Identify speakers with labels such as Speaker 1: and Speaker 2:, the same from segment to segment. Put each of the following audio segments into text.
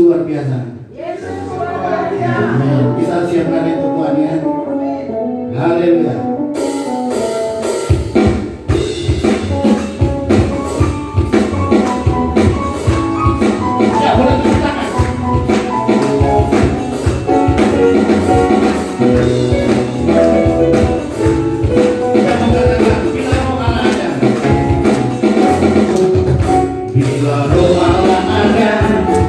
Speaker 1: luar biasa. Amin. Kita siapkan itu Tuhan ya. Haleluya. Ya, boleh tepuk tangan. Bila roh Allah ada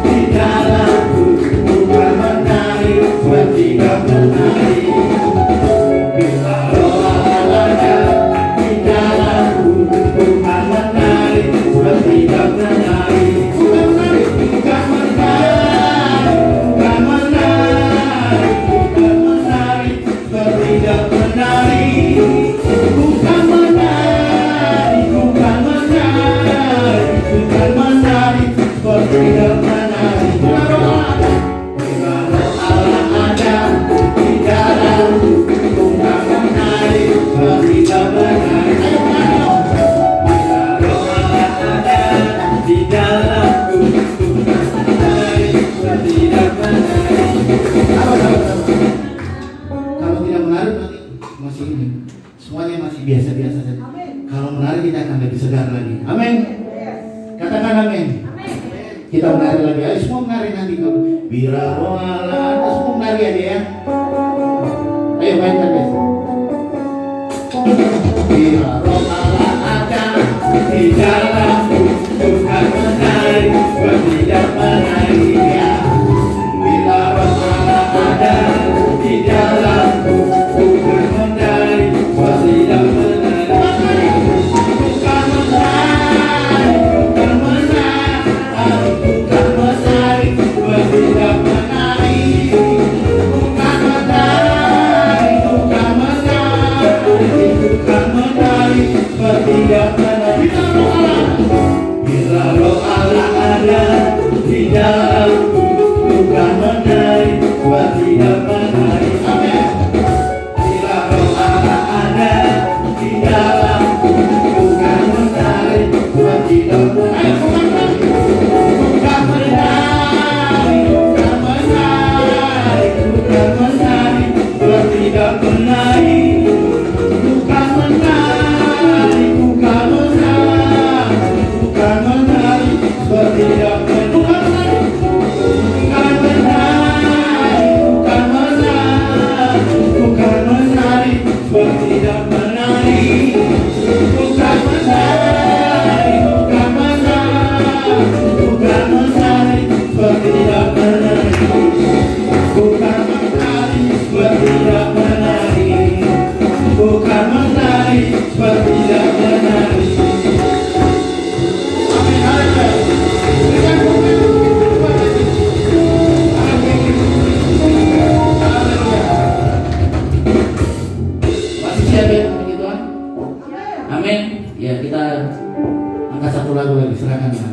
Speaker 1: di dalamku, bukan menari, bertiga menari. Bila roh Allah ada di dalamku, bukan menari, bertiga menari. Bukan menari, bukan menari, bukan menari, bukan menari, bertiga menari. Bukan menari, bukan menari, bukan menari, bertiga menari. Bila roh Allah ada di dalamku, bukan menari, bertiga menari. Bila roh Allah ada di dalamku, bukan menari, bertiga menari. Kalau tidak menari nanti masih ini, semuanya masih biasa-biasa saja. Kalau menari kita akan lebih segar lagi. Amin. Katakan amin. Kita menari lagi. Ayo semua menari nanti. Bila roh Allah ada, semua menari aja ya. Ayo mainkan guys. Bila roh Allah ada di dalamku, bukan menari, bertiga menari ya. Bila roh Allah ada di dalamku, bukan menari, bertiga menari. Bukan menari, bukan menari, bukan menari, bertiga menari. Bukan menari, bukan menari, bukan menari, bertiga menari. Bila roh Allah ada di dalamku, bukan menari, bertiga menari. Amin. Bila roh Allah ada di dalamku, bukan menari, bertiga menari. Bukan menari, bukan menari, bukan menari, bertiga menari. Bukan menari, bukan menari, bukan menari, bertiga menari. Bukan menari, bukan menari, bukan menari, bertiga menari. Bukan menari, bukan menari, bukan menari, bertiga menari. Bukan menari, bertiga menari. Bukan menari, bertiga menari. Amin. Haleluya. Berikan tepuk tangan. Haleluya. Masih siap ya puji Tuhan? Amin. Ya, kita angkat satu lagu lagi, silakan ya.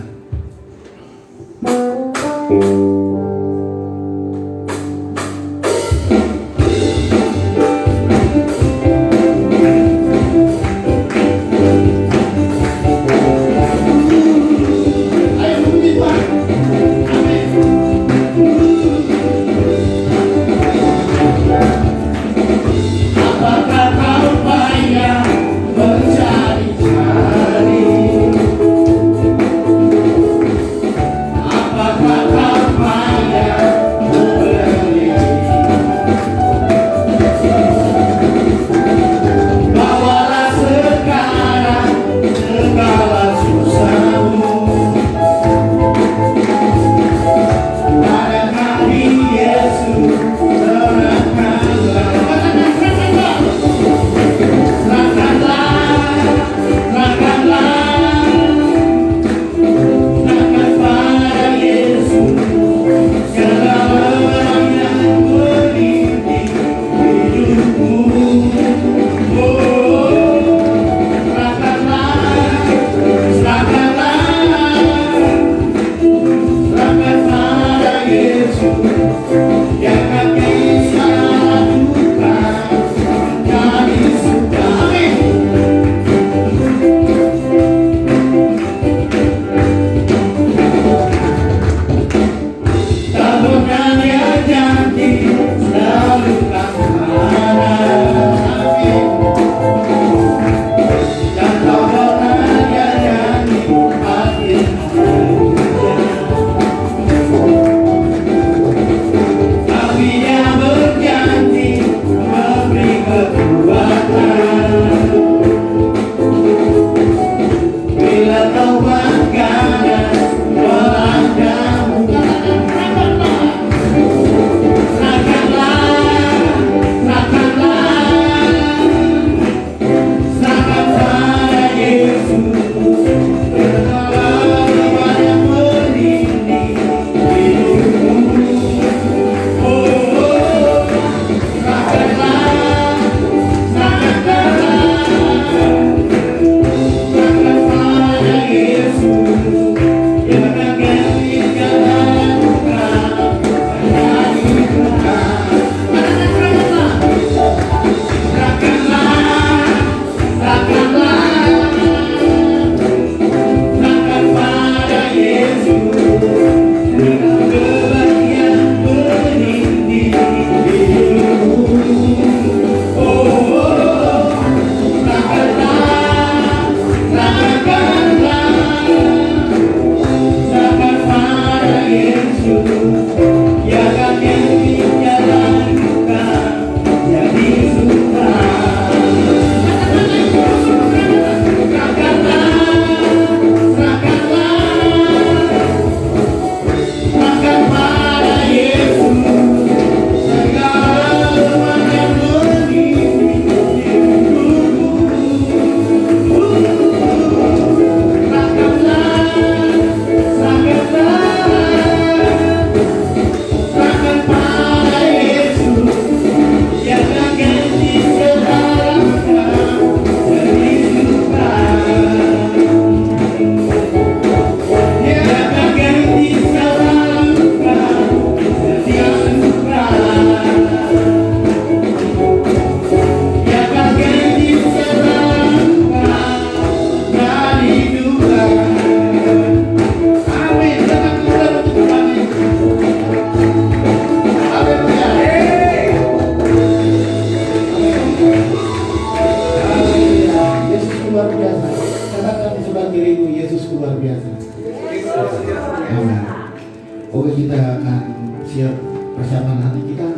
Speaker 1: dengan siap persiapan hati kita,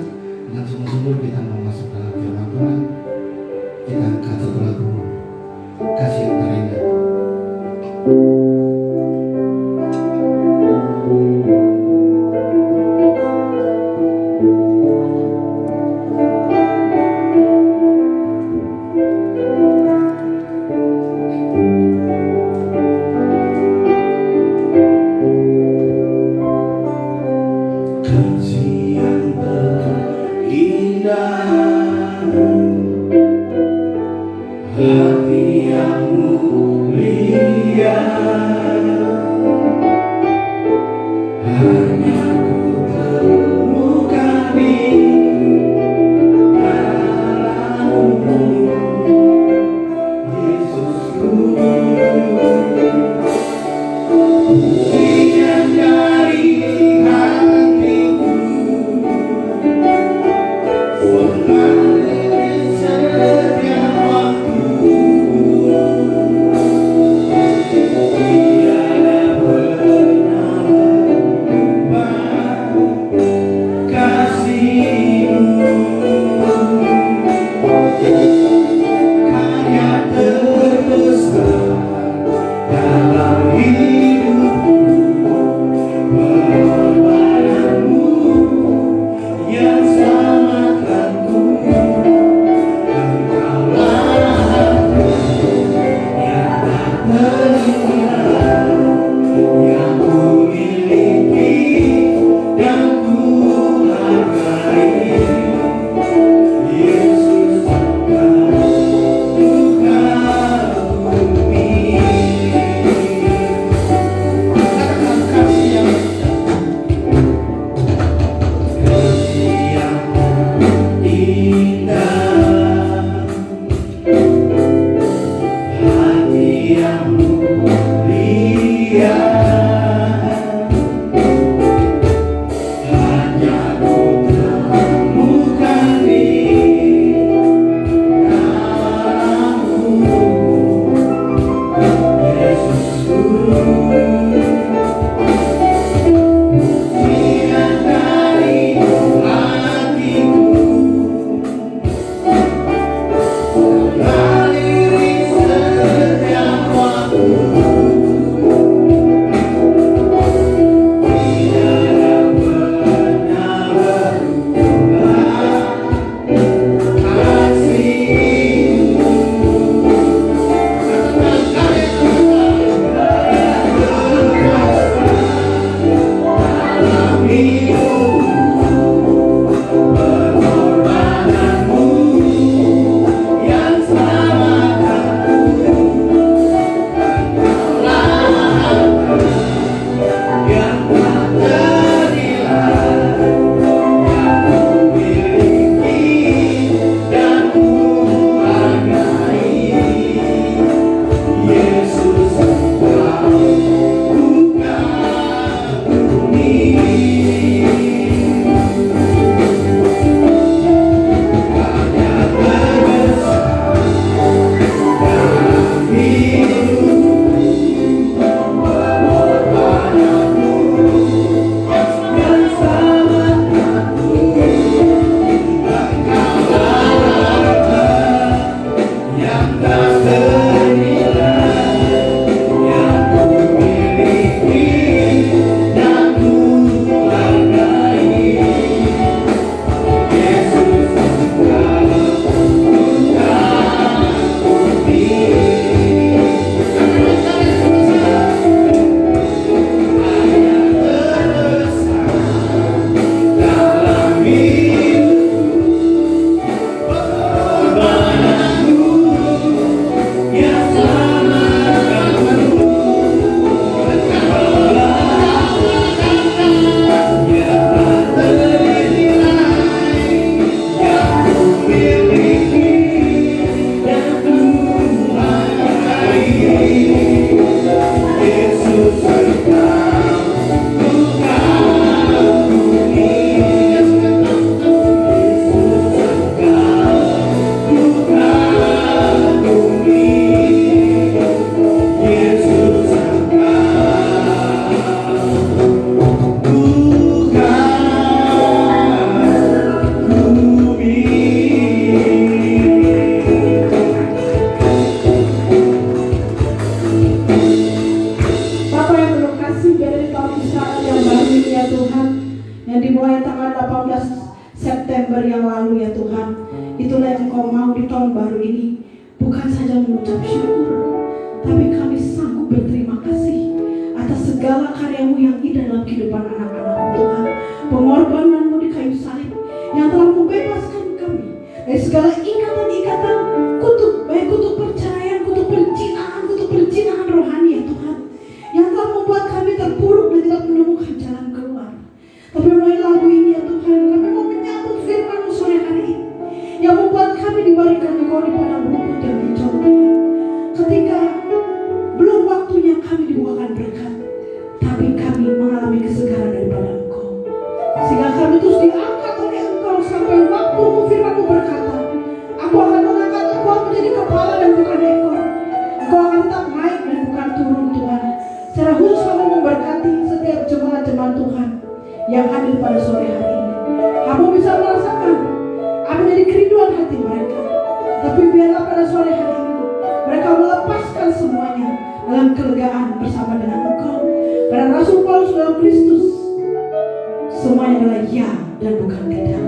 Speaker 1: dengan sungguh-sungguh kita mau masuk dalam firman Tuhan. Kita angkat satu lagu kasih yang terindah. Kasih yang terindah, hati yang mulia, hanya ku temukan di dalam-Mu, Yesusku. Pujian dari hatiku,
Speaker 2: dimulai tanggal 18 September yang lalu ya Tuhan. Itulah yang Engkau mau di tahun baru ini. Bukan saja mengucap syukur, tapi kami sanggup berterima kasih atas segala karya-Mu yang indah dalam kehidupan anak-anak-Mu Tuhan. Pengorbanan-Mu di kayu salib yang telah membebaskan kami dari segala ikatan-ikatan kutuk, baik kutuk perceraian, kutuk perjinahan rohani ya Tuhan, yang telah membuat kami terpuruk dan tidak menemukan jalan keluar. Tapi melalui lagu ini ya Tuhan, kami mau menyambut firman-Mu sore hari ini yang membuat kami diberikan Engkau di padang rumput yang hijau Tuhan. Ketika belum waktunya kami dibukakan berkat, tapi kami mengalami kesegaran daripada Engkau, sehingga kami terus diangkat oleh Engkau sampai waktu firman-Mu berkata, aku akan mengangkat Engkau menjadi kepala dan bukan ekor. Engkau akan tetap naik dan bukan turun Tuhan. Secara khusus kami memberkati setiap jemaat-jemaat Tuhan yang hadir pada sore hari ini. Kamu bisa merasakan apa jadi kerinduan hati mereka, tapi biarlah pada sore hari ini mereka melepaskan semuanya dalam kelegaan bersama dengan Engkau. Karena Rasul Paulus dalam Kristus semuanya adalah ya dan bukan tidak.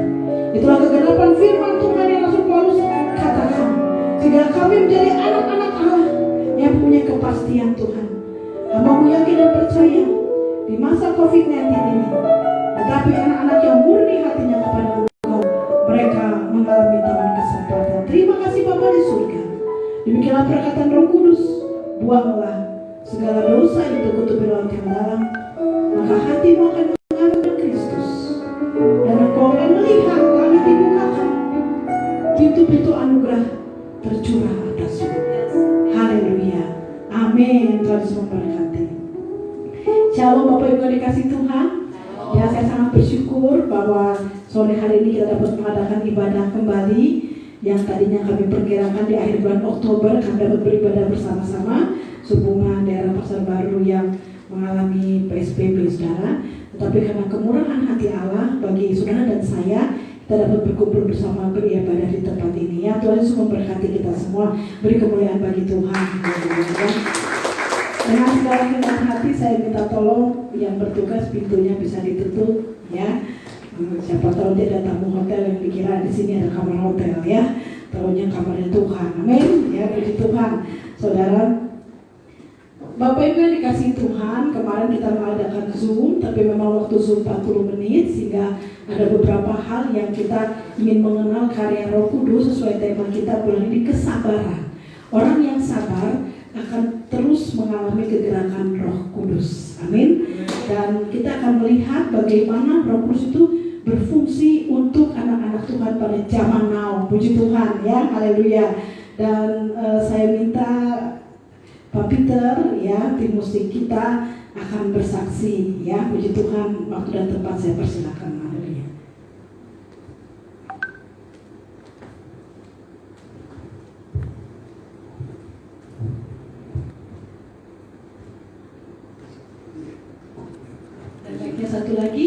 Speaker 2: Itulah kegenapan firman Tuhan yang Rasul Paulus katakan, sehingga kami menjadi anak-anak Allah yang punya kepastian Tuhan. Hamba-Mu yakin dan percaya di masa COVID-19 ini, tetapi anak-anak yang murni hatinya kepada Engkau, mereka mengalami taman kesempatan. Terima kasih Bapa di surga. Demikianlah perkataan Roh Kudus, buanglah segala dosa itu ke tepi laut yang dalam, maka hatimu akan menghadap Kristus, dan engkau akan melihat langit dibukakan, pintu-pintu anugerah tercurah atasmu. Haleluya, amin. Tuhan Yesus memberkati. Shalom Bapak Ibu yang dikasih Tuhan. Ya, saya sangat bersyukur bahwa sore hari ini kita dapat mengadakan ibadah kembali yang tadinya kami perkirakan di akhir bulan Oktober kami dapat beribadah bersama-sama sehubungan daerah Pasar Baru yang mengalami PSBB saudara. Tetapi karena kemurahan hati Allah bagi saudara dan saya, kita dapat berkumpul bersama beribadah di tempat ini. Ya, Tuhan Yesus memberkati kita semua. Beri kemuliaan bagi Tuhan. Dengan segala kerendahan hati saya minta tolong yang bertugas pintunya bisa ditutup ya. Siapa tahu dia ada tamu hotel yang dikira di sini ada kamar hotel ya. Tahunya kamarnya Tuhan. Amin. Ya, puji Tuhan. Saudara, Bapak Ibu yang dikasihi Tuhan, kemarin kita mengadakan Zoom, tapi memang waktu Zoom 40 menit sehingga ada beberapa hal yang kita ingin mengenal karya Roh Kudus sesuai tema kita bulan ini, kesabaran. Orang yang sabar akan terus mengalami kegerakan Roh Kudus. Amin. Dan kita akan melihat bagaimana Roh Kudus itu berfungsi untuk anak-anak Tuhan pada zaman now. Puji Tuhan ya, haleluya. Dan saya minta Pak Peter ya, tim musik kita akan bersaksi ya. Puji Tuhan, waktu dan tempat saya persilakan. Haleluya. Dan baiknya satu lagi.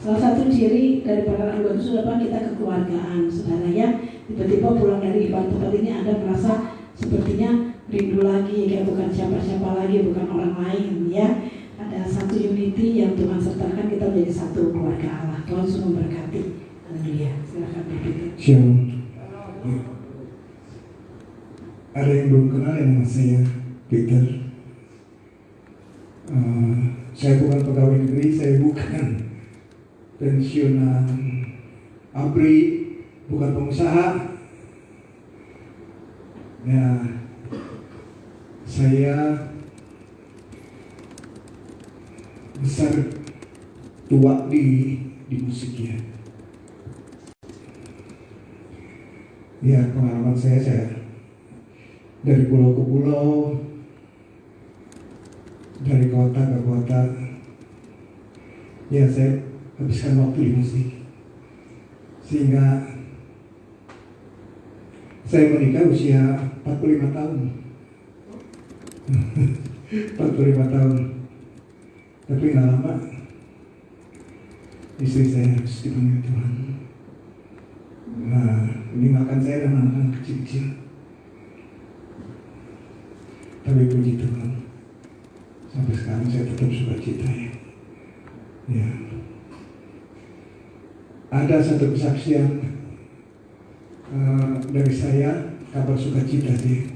Speaker 2: Salah satu ciri daripada anggota saudara kita kekeluargaan, saudara ya. Tiba-tiba pulang dari ibadah tempat ini Anda merasa sepertinya rindu lagi, kayak bukan siapa-siapa lagi, bukan orang lain ya. Ada satu unity yang Tuhan sertakan kita menjadi satu keluarga Allah. Tuhan sudah memberkati. Haleluya. Silakan berpikir.
Speaker 3: Shalom. Ada yang belum kenal yang nama saya Peter. Saya bukan pegawai negeri, saya bukan pensiunan ABRI, bukan pengusaha. Ya, saya besar tua di musik ya. Ya, pengalaman saya dari pulau ke pulau, dari kota ke kota. Ya, saya habiskan waktu di musik. Sehingga saya menikah usia 45 tahun. 45 tahun. Tapi nggak lama istri saya harus dipanggil Tuhan. Nah, meninggalkan saya dan anak-anak kecil-kecil. Tapi puji Tuhan, sampai sekarang saya tetap sukacita ya. Ya. Ada satu kesaksian dari saya, kabar sukacita sih.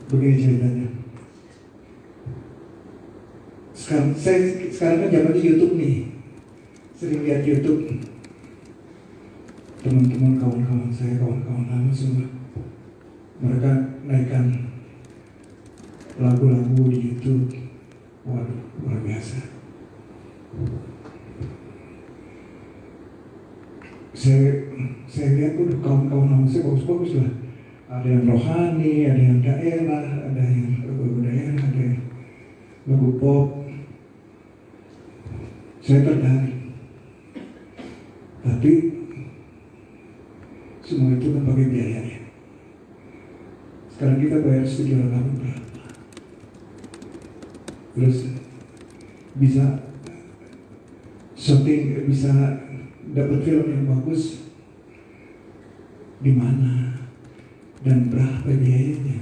Speaker 3: Begini ceritanya. Sekarang kan zamannya YouTube nih, sering lihat YouTube. Teman-teman, kawan-kawan saya, kawan-kawan lama semua, mereka naikkan lagu-lagu di YouTube. Waduh, luar biasa. Saya lihat kawan-kawan lama saya bagus-bagus lah. Ada yang rohani, ada yang daerah, ada yang lagu daerah, ada yang lagu pop. Saya tertarik. Tapi semua itu kan pakai biaya ya. Sekarang kita bayar studio rekaman berapa? Terus bisa syuting, bisa dapat film yang bagus di mana dan berapa biayanya?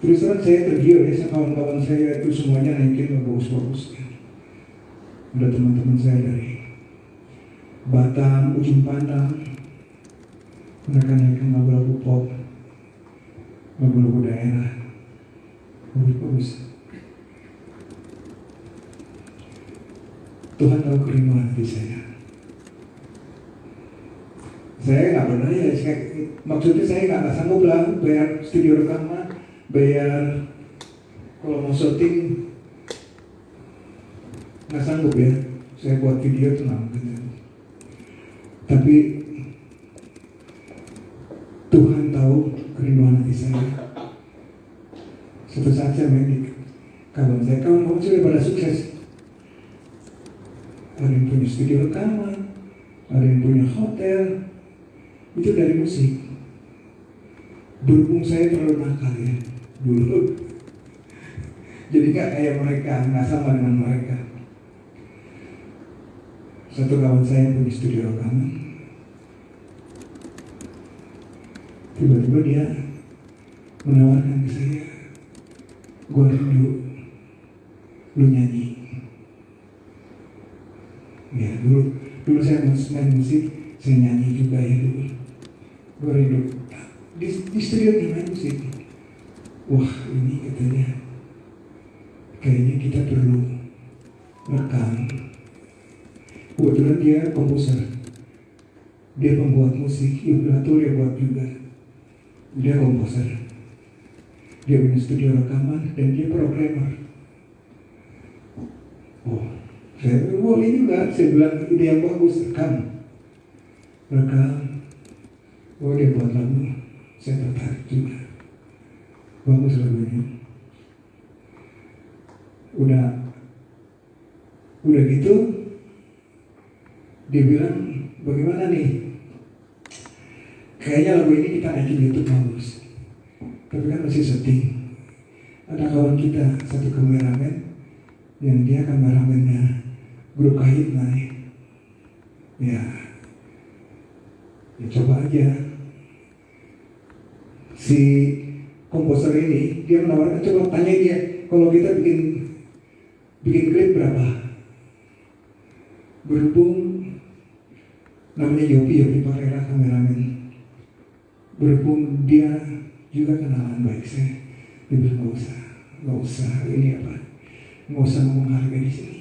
Speaker 3: Terus terang saya tergiur ya, kawan-kawan saya itu semuanya naikin yang bagus-bagus. Ada teman-teman saya dari Batam, Ujung Pandang, mereka naikin lagu-lagu pop, lagu-lagu daerah, bagus-bagus. Tuhan tahu kerinduan hati saya. Saya nggak berdaya, maksudnya saya nggak sanggup lah bayar studio rekaman, bayar kalau mau syuting nggak sanggup ya. Saya buat video tuh nggak mungkin. Tapi Tuhan tahu kerinduan hati saya. Suatu saat saya main di kawan sudah pada sukses. Ada yang punya studio rekaman, ada yang punya hotel. Itu dari musik. Berhubung saya terlalu nakal ya dulu, jadi nggak kayak mereka, nggak sama dengan mereka. Satu kawan saya punya studio rekaman, tiba-tiba dia menawarkan ke saya, "Gua rindu lu nyanyi." Ya dulu saya main musik, saya nyanyi juga ya dulu. Gue rindu di studio main musik. Wah ini katanya, kayaknya kita perlu rekam. Kebetulan dia komposer, dia pembuat musik, vibrato dia buat juga. Dia komposer, dia punya studio rekaman dan dia programmer. Oh, saya boleh juga, saya bilang ide yang bagus, rekam. Oh dia buat lagu, saya tertarik juga. Bagus lagunya. Udah gitu, dia bilang, bagaimana nih? Kayaknya lagu ini kita naikin YouTube bagus. Tapi kan masih syuting. Ada kawan kita, satu kameramen, yang dia kameramennya grup Kahit naik. Ya coba aja. Si komposer ini dia menawarkan, coba tanya dia, kalau kita bikin klip berapa? Berhubung namanya Yopi Parera kameramen, berhubung dia juga kenalan baik saya, dia bilang nggak usah ini apa, nggak usah ngomong harga di sini.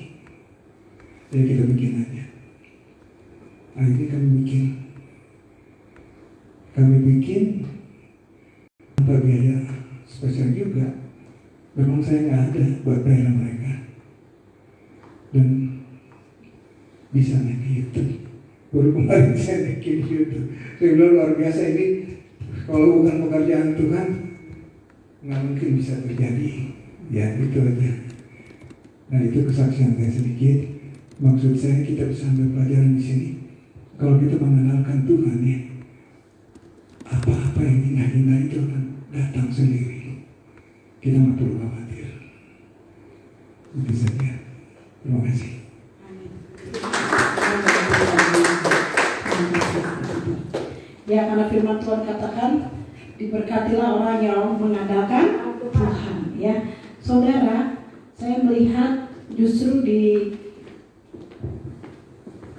Speaker 3: Jadi kita bikin aja. Akhirnya kami bikin tanpa biaya spesial juga. Memang saya nggak ada buat bayar mereka, dan bisa naik ke YouTube. Baru kemarin saya naik ke YouTube. Saya bilang luar biasa ini, kalau bukan pekerjaan Tuhan nggak mungkin bisa terjadi. Ya itu aja. Nah itu kesaksian saya sedikit. Maksud saya kita bisa ambil pelajaran di sini. Kalau kita mengenalkan Tuhan ya, apa-apa yang hina-hina itu akan datang sendiri. Kita nggak perlu khawatir. Itu saja. Terima kasih.
Speaker 2: Ya karena firman Tuhan katakan di Berkatilah orang yang mengandalkan Tuhan, ya. Saudara, saya melihat justru di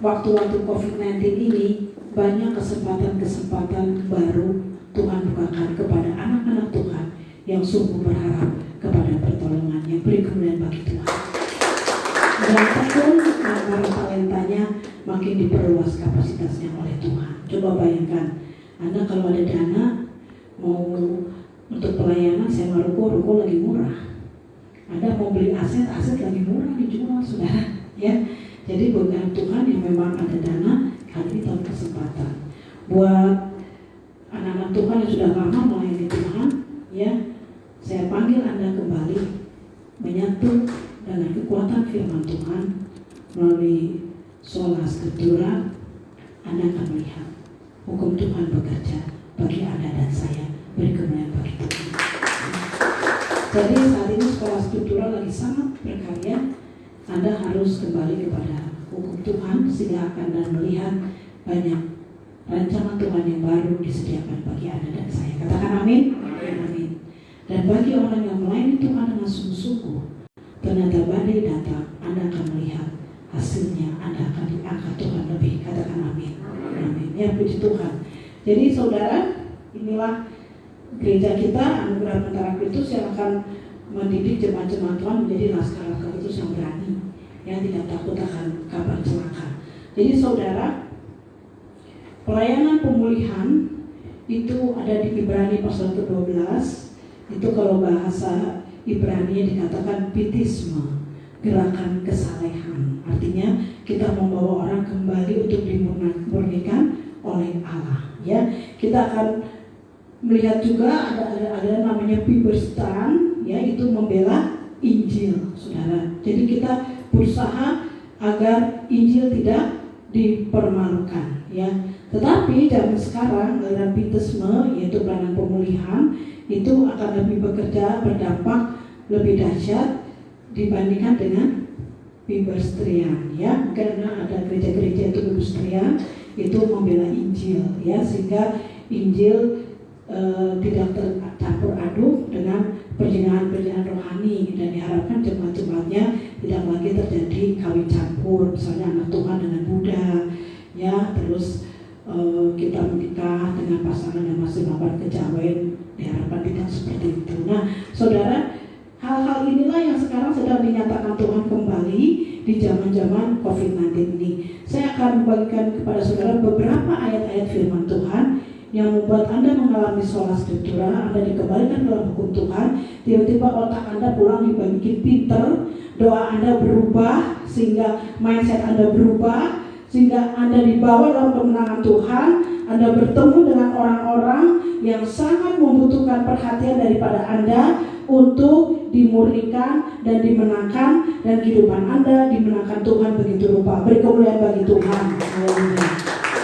Speaker 2: waktu-waktu COVID-19 ini banyak kesempatan-kesempatan baru Tuhan bukakan kepada anak-anak Tuhan yang sungguh berharap kepada pertolongannya. Beri kemuliaan bagi Tuhan. Dan tekun para talentanya makin diperluas kapasitasnya oleh Tuhan. Coba bayangkan, Anda kalau ada dana mau untuk pelayanan sewa ruko lagi murah. Anda mau beli aset lagi murah dijual, saudara. Ya, jadi bukan Tuhan yang memang ada dana, kali ini tahun kesempatan. Buat anak-anak Tuhan yang sudah lama melayani Tuhan, ya, saya panggil Anda kembali menyatu dengan kekuatan firman Tuhan melalui sola scriptura. Anda akan melihat hukum Tuhan bekerja bagi Anda dan saya. Beri kemuliaan bagi Tuhan. Jadi saat ini sekolah scriptura lagi sangat berkarya. Anda harus kembali kepada hukum Tuhan sehingga Anda melihat banyak rancangan Tuhan yang baru disediakan bagi Anda dan saya. Katakan amin. Amin. Dan bagi orang yang melayani Tuhan dengan sungguh-sungguh, ternyata badai datang, Anda akan melihat hasilnya. Anda akan diangkat Tuhan lebih. Katakan amin. Amin. Ya, puji Tuhan. Jadi saudara, inilah gereja kita, Anugerah Mentara Kristus, yang akan mendidik jemaat-jemaat Tuhan menjadi laskar-laskar Kristus yang berani, yang tidak takut akan kabar celaka. Jadi saudara, pelayanan pemulihan itu ada di Ibrani pasal ke-12. Itu kalau bahasa Ibrani dikatakan pitisme, gerakan kesalehan. Artinya kita membawa orang kembali untuk dimurnikan oleh Allah. Ya, kita akan melihat juga ada namanya Piberstan, ya, itu membela Injil, saudara. Jadi kita berusaha agar Injil tidak dipermalukan, ya. Tetapi zaman sekarang aliran pitisme, yaitu pelayanan pemulihan, itu akan lebih bekerja berdampak lebih dahsyat dibandingkan dengan Piberstrian, ya. Karena ada gereja-gereja itu Piberstrian itu membela Injil, ya, sehingga Injil tidak tercampur aduk dengan perjinahan-perjinahan rohani, dan diharapkan jemaat-jemaatnya tidak lagi terjadi kawin campur, misalnya anak Tuhan dengan Buddha, ya, terus kita menikah dengan pasangan yang masih melakukan kejawen, diharapkan tidak seperti itu. Nah, saudara, hal-hal inilah yang sekarang sedang dinyatakan Tuhan kembali di zaman-zaman COVID-19 ini. Saya akan membagikan kepada saudara beberapa ayat-ayat firman Tuhan yang membuat Anda mengalami sola scriptura, Anda dikembalikan dalam hukum Tuhan, tiba-tiba otak Anda pulang dibikin pinter, doa Anda berubah, sehingga mindset Anda berubah, sehingga Anda dibawa dalam kemenangan Tuhan. Anda bertemu dengan orang-orang yang sangat membutuhkan perhatian daripada Anda untuk dimurnikan dan dimenangkan, dan kehidupan Anda dimenangkan Tuhan begitu rupa. Beri kemuliaan bagi Tuhan. Haleluya.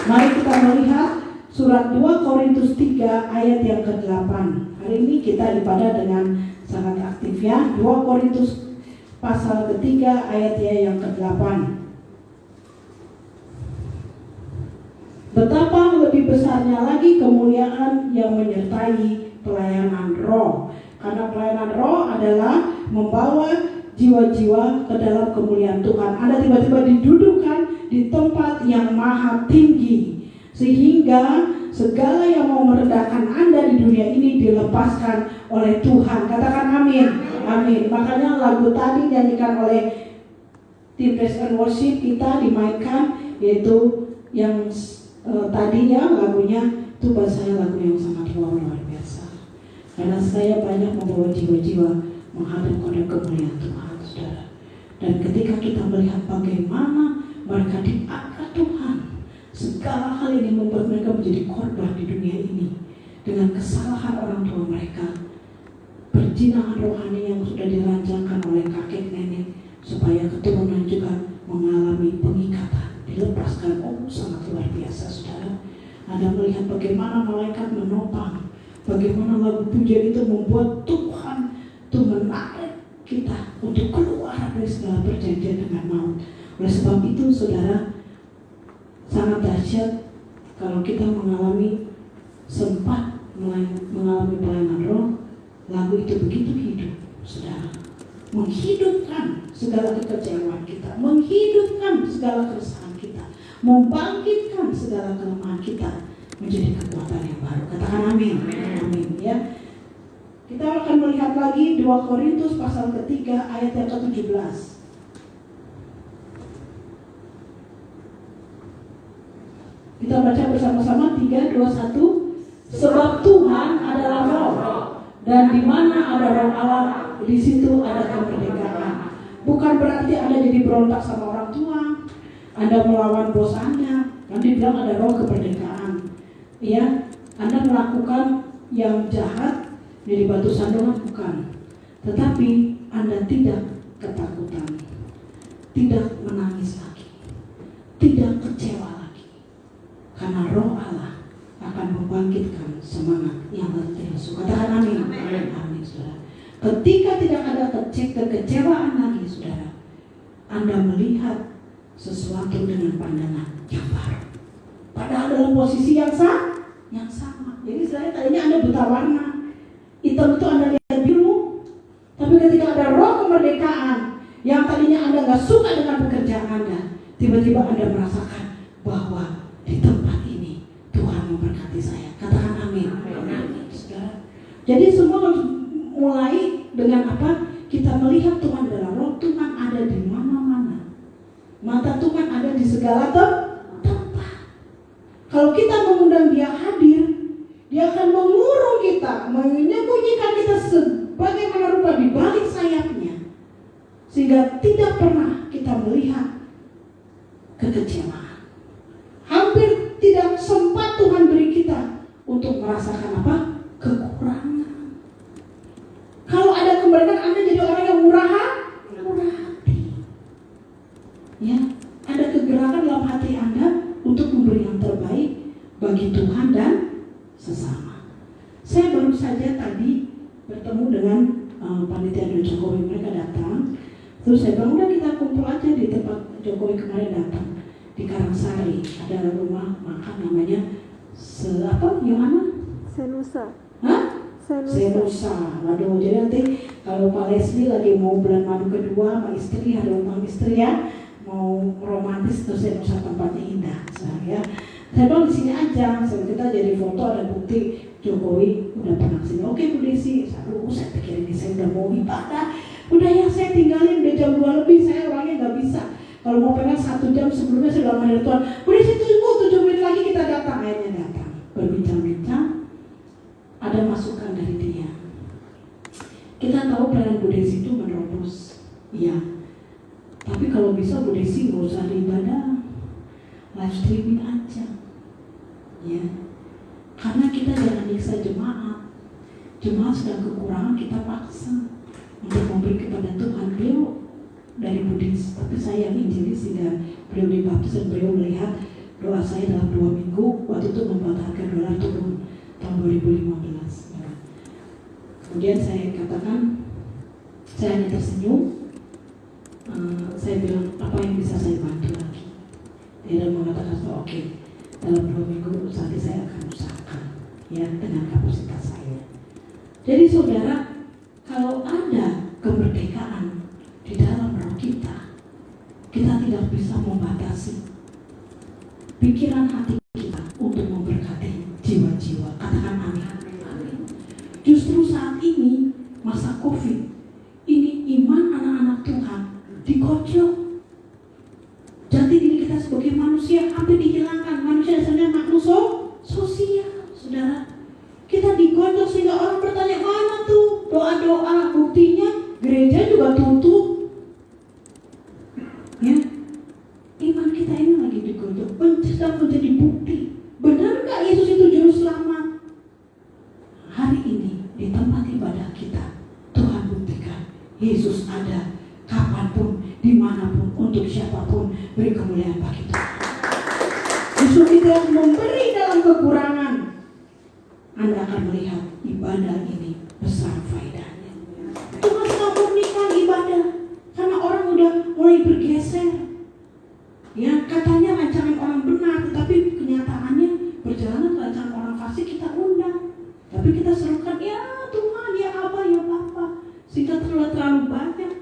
Speaker 2: Mari kita melihat surat 2 Korintus 3 ayat yang ke-8. Hari ini kita ibadah dengan sangat aktif, ya. 2 Korintus pasal ketiga ayatnya yang ke-8. Betapa lebih besarnya lagi kemuliaan yang menyertai pelayanan roh. Karena pelayanan roh adalah membawa jiwa-jiwa ke dalam kemuliaan Tuhan. Anda tiba-tiba didudukkan di tempat yang maha tinggi, sehingga segala yang mau merendahkan Anda di dunia ini dilepaskan oleh Tuhan. Katakan amin. Amin. Makanya lagu tadi dinyanyikan oleh tim praise and worship kita dimainkan, yaitu yang tadinya lagunya itu bahasanya lagu yang sangat luar biasa. Karena saya banyak membawa jiwa-jiwa menghadap kepada kemuliaan Tuhan, saudara. Dan ketika kita melihat bagaimana mereka diangkat Tuhan, segala hal ini membuat mereka menjadi korban di dunia ini dengan kesalahan orang tua mereka, perjinahan rohani yang sudah dirancangkan oleh kakek nenek, supaya keturunan juga mengalami pengikatan, dilepaskan. Oh, sangat luar biasa, saudara. Anda melihat bagaimana malaikat menopang, bagaimana lagu pujian itu membuat Tuhan itu menarik kita untuk keluar dari segala perjanjian dengan maut. Oleh sebab itu, saudara, sangat dahsyat kalau kita mengalami sempat mengalami pelayanan roh, lagu itu begitu hidup, saudara. Menghidupkan segala kekecewaan kita, menghidupkan segala keresahan kita, membangkitkan segala kelemahan kita menjadi kekuatan yang baru. Katakan amin. Amin ya. Kita akan melihat lagi 2 Korintus pasal ketiga ayat yang ke-17. Kita baca bersama-sama 3, 2, 1. Sebab Tuhan adalah roh, dan di mana ada roh Allah, di situ ada kemerdekaan. Bukan berarti Anda jadi berontak sama orang tua, Anda melawan bos Anda. Nanti bilang ada roh kemerdekaan. Ya, Anda melakukan yang jahat dari batu sandungan, bukan. Tetapi Anda tidak ketakutan, tidak menangis lagi, tidak kecewa lagi, karena roh Allah akan membangkitkan semangat yang terus. Katakan amin. Amin, saudara. Ketika tidak ada kekecewaan lagi, saudara, Anda melihat sesuatu dengan pandangan yang baru. Padahal dalam posisi yang sama. Jadi saya tadinya Anda buta warna, hitam itu Anda lihat biru. Tapi ketika ada roh kemerdekaan, yang tadinya Anda gak suka dengan pekerjaan Anda, tiba-tiba Anda merasakan bahwa di tempat ini Tuhan memberkati saya. Katakan amin. Jadi semua mulai dengan apa? Kita melihat Tuhan adalah roh. Tuhan ada di mana-mana. Mata Tuhan ada di segala tempat. Kalau kita mengundang Dia hadir, Dia akan mengurung kita, menyembunyikan kita sebagaimana rupa di balik sayapnya, sehingga tidak pernah kita melihat kekecewaan. Hampir tidak sempat Tuhan beri kita untuk merasakan apa? Kekurangan. Kalau ada kemerdekaan, Anda jadi orang yang murah hati. Ya, ada kegerakan dalam hati Anda untuk memberi yang terbaik bagi Tuhan dan sesama. Saya baru saja tadi bertemu dengan panitia Jokowi, mereka datang. Terus saya bilang, udah kita kumpul aja di tempat Jokowi kemarin datang di Karangsari. Ada rumah makan namanya
Speaker 4: Senusa.
Speaker 2: Hah? Senusa. Waduh, jadi nanti kalau Pak Leslie lagi mau bulan madu kedua sama istri, ada umpang istri ya, mau romantis, terus Senusa tempatnya indah, ya. Saya bilang di sini aja, kita jadi foto, ada bukti Jokowi udah pernah kesini. Oke Bu Desi, saya pikir ini saya udah mau ibadah, udah ya saya tinggalin, udah jam 2 lebih, saya orangnya nggak bisa. Kalau mau pengen 1 jam sebelumnya saya udah manggil Tuhan. Bu Desi tunggu 7 menit lagi kita datang, akhirnya datang. Berbincang-bincang, ada masukan dari dia. Kita tahu pelayanan Bu Desi itu menerobos, iya. Tapi kalau bisa Bu Desi nggak usah ada ibadah, live streaming aja. Ya, karena kita jangan nyiksa jemaat. Jemaat sedang kekurangan, kita paksa untuk memberi kepada Tuhan. Beliau dari Buddhis, tapi saya yang injilis sehingga beliau dibaptis dan beliau melihat doa saya dalam 2 minggu waktu itu membuat harga dolar turun tahun 2015. Kemudian saya katakan, saya hanya tersenyum. Saya bilang apa yang bisa saya bantu lagi. Dia mengatakan oke. Dalam 2 minggu nanti saya akan usahakan ya dengan kapasitas saya. Jadi saudara, kalau ada kemerdekaan di dalam roh kita, kita tidak bisa membatasi pikiran hati kita untuk memberkati jiwa-jiwa. Katakan amin. Amin. Justru saat ini masa COVID ini, iman anak-anak Tuhan dikocok. Jati diri kita sebagai manusia hampir dihilangkan. Manusia dasarnya makhluk sosial, saudara. Kita digodok sehingga orang bertanya, mana tuh doa-doa? Buktinya gereja juga tutup. Ya, iman kita ini lagi digodok, sedang menjadi bukti. Benarkah Yesus itu juru selamat? Hari ini di tempat ibadah kita, Tuhan buktikan Yesus ada kapanpun, dimanapun, untuk siapapun. Beri kemuliaan bagi Tuhan. Justru kita memberi dalam kekurangan, Anda akan melihat ibadah ini besar faedahnya. Tuhan sedang murnikan ibadah karena orang udah mulai bergeser. Ya, katanya rancangan orang benar, tetapi kenyataannya perjalanan rancangan orang fasik kita undang. Tapi kita serukan, ya Tuhan, ya Abah, ya Bapa. Sehingga terlalu banyak.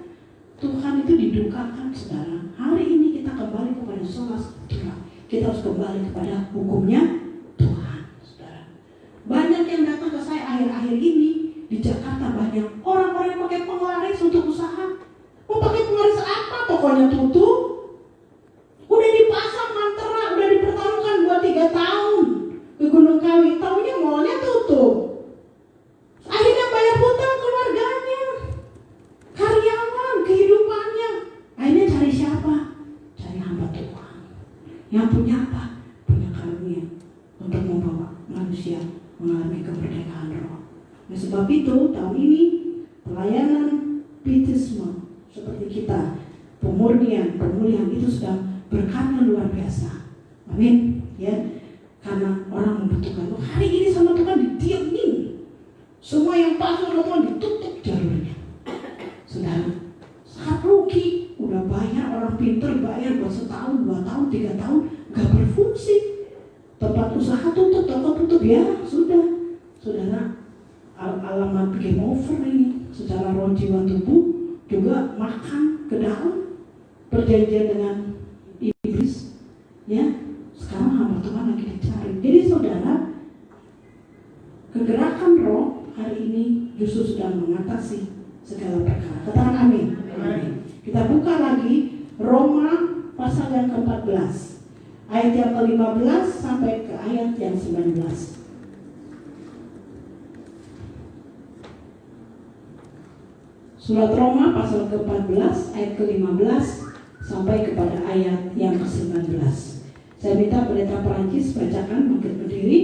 Speaker 2: Tuhan itu didukakan, saudara. Hari ini kita kembali kepada sola scriptura. Kita harus kembali kepada hukumnya Tuhan, saudara. Banyak yang datang ke saya akhir-akhir ini di Jakarta, banyak orang-orang yang pakai penglaris untuk usaha. Mau pakai penglaris apa? Tokonya tutup. Udah dipasang mantra, udah dipertaruhkan buat 3 tahun ke Gunung Kawi. Taunya mallnya tutup. Akhirnya bayar hutang keluarganya, karyawan, kehidupannya. Akhirnya cari siapa? Cari hamba Tuhan. Yang punya apa? Punya karunia untuk membawa manusia mengalami kemerdekaan roh. Nah, sebab itu tahun ini pelayanan baptisme seperti kita, pemulihan itu sedang berkarya luar biasa. Amin. Ya, karena orang membutuhkan. Hari ini sama Tuhan didiemin. Semua yang pasang sama Tuhan ditutup jalurnya. Saudara, sangat rugi. Udah bayar, orang pintar bayar buat setahun, 2 tahun, 3 tahun, gak berfungsi. Tempat usaha tutup, toko tutup, ya sudah. Saudara, alamat game over ini. Secara roh jiwa tubuh juga makan ke dalam, perjanjian dengan iblis. Ya, sekarang hamba Tuhan lagi dicari. Jadi saudara, kegerakan roh hari ini justru sedang mengatasi segala perkara. Katakan amin. Amin. Kita buka lagi Roma pasal yang ke-14, ayat yang ke-15 sampai ke ayat yang 19. Surat Roma pasal ke-14 ayat ke-15 sampai kepada ayat yang ke-19. Saya minta pendeta Perancis bacakan, bangkit berdiri.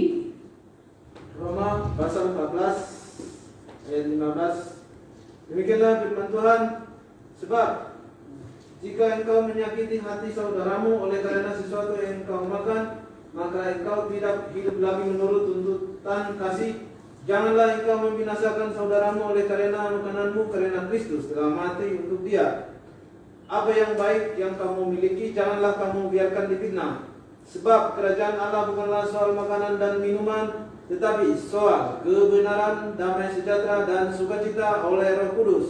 Speaker 4: Roma pasal 14 ayat 15. Demikianlah firman Tuhan, sebab jika engkau menyakiti hati saudaramu oleh karena sesuatu yang engkau makan, maka engkau tidak hidup lagi menurut tuntutan kasih. Janganlah engkau membinasakan saudaramu oleh karena makananmu, karena Kristus telah mati untuk dia. Apa yang baik yang kamu miliki, janganlah kamu biarkan difitnah. Sebab kerajaan Allah bukanlah soal makanan dan minuman, tetapi soal kebenaran, damai sejahtera, dan sukacita oleh Roh Kudus.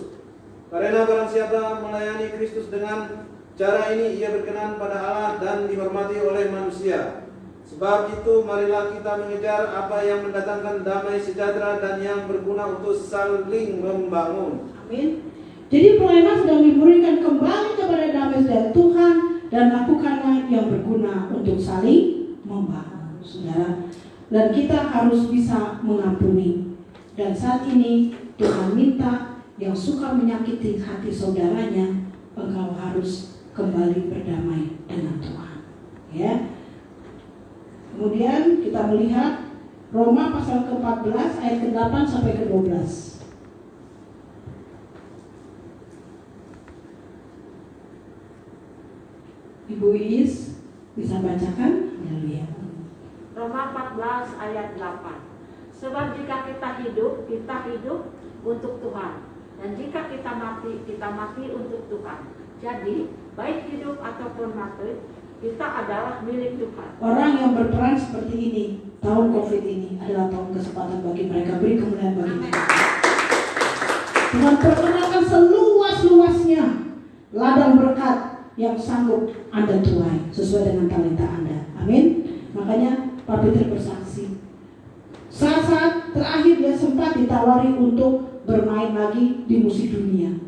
Speaker 4: Karena barang siapa melayani Kristus dengan cara ini, ia berkenan pada Allah dan dihormati oleh manusia. Sebab itu marilah kita mengejar apa yang mendatangkan damai sejahtera dan yang berguna untuk saling membangun.
Speaker 2: Amin. Jadi pelayanan sedang diberikan kembali kepada damai sejahtera Tuhan dan lakukanlah yang berguna untuk saling membangun, saudara. Dan kita harus bisa mengampuni. Dan saat ini Tuhan minta yang suka menyakiti hati saudaranya, engkau harus kembali berdamai dengan Tuhan. Ya. Kemudian kita melihat Roma pasal ke-14 ayat ke-8 sampai ke-12. Ibu Iis bisa bacakan? Haleluya.
Speaker 5: Roma 14 ayat 8. Sebab jika kita hidup untuk Tuhan. Dan jika kita mati untuk Tuhan. Jadi, baik hidup ataupun mati, kita adalah milik Tuhan.
Speaker 2: Orang yang berperan seperti ini, tahun COVID ini adalah tahun kesempatan bagi mereka. Beri kemuliaan bagi mereka. Tuhan perkenalkan seluas-luasnya ladang berkat yang sanggup Anda tuai sesuai dengan talenta Anda. Amin. Makanya Pak Peter bersaksi. Saat-saat terakhir dia sempat ditawari untuk bermain lagi di musik dunia.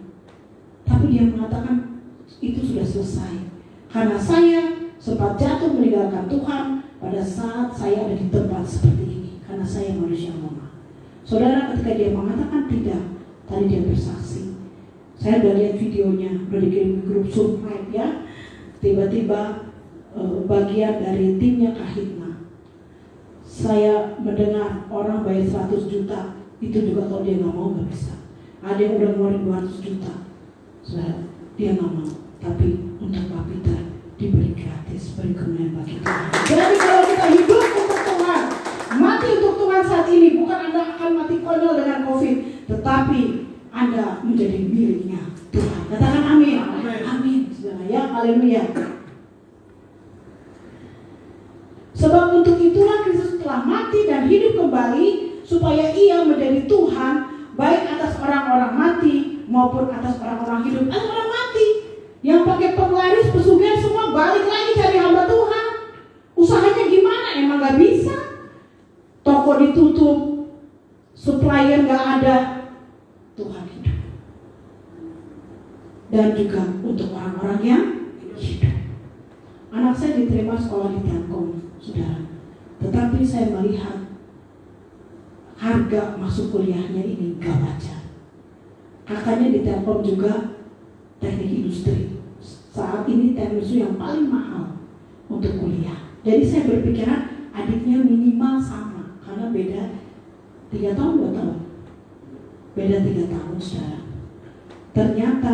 Speaker 2: Tapi dia mengatakan itu sudah selesai. Karena saya sempat jatuh meninggalkan Tuhan pada saat saya ada di tempat seperti ini. Karena saya manusia lemah. Saudara, ketika dia mengatakan tidak, tadi dia bersaksi. Saya udah lihat videonya, udah dikirim ke grup Survive ya. Tiba-tiba bagian dari timnya Kahitna. Saya mendengar orang bayar 100 juta, itu juga kalau dia nggak mau nggak bisa. Ada yang udah ngeluarin 200 juta, saudara, dia nggak mau. Tapi untuk Pak Peter diberi gratis, beri kemuliaan bagi Tuhan. Jadi kalau kita hidup untuk Tuhan, mati untuk Tuhan saat ini, bukan Anda akan mati konyol dengan COVID, tetapi Anda menjadi miliknya Tuhan. Katakan amin. Amin. Amin. Saudara ya, haleluya. Sebab untuk itulah Kristus telah mati dan hidup kembali supaya ia menjadi Tuhan baik atas orang-orang mati maupun atas orang-orang hidup. Atas orang mati yang pakai penglaris, pesugihan semua balik lagi cari hamba Tuhan. Usahanya gimana? Emang gak bisa. Toko ditutup, supplier gak ada, Tuhan hidup. Dan juga untuk orang-orang yang hidup. Anak saya diterima sekolah di Telkom, saudara. Tetapi saya melihat harga masuk kuliahnya ini gak wajar. Kakaknya di Telkom juga teknik industri. Saat ini teknik industri yang paling mahal untuk kuliah. Jadi saya berpikiran adiknya minimal sama, karena beda 3 tahun, 2 tahun. Beda 3 tahun, saudara. Ternyata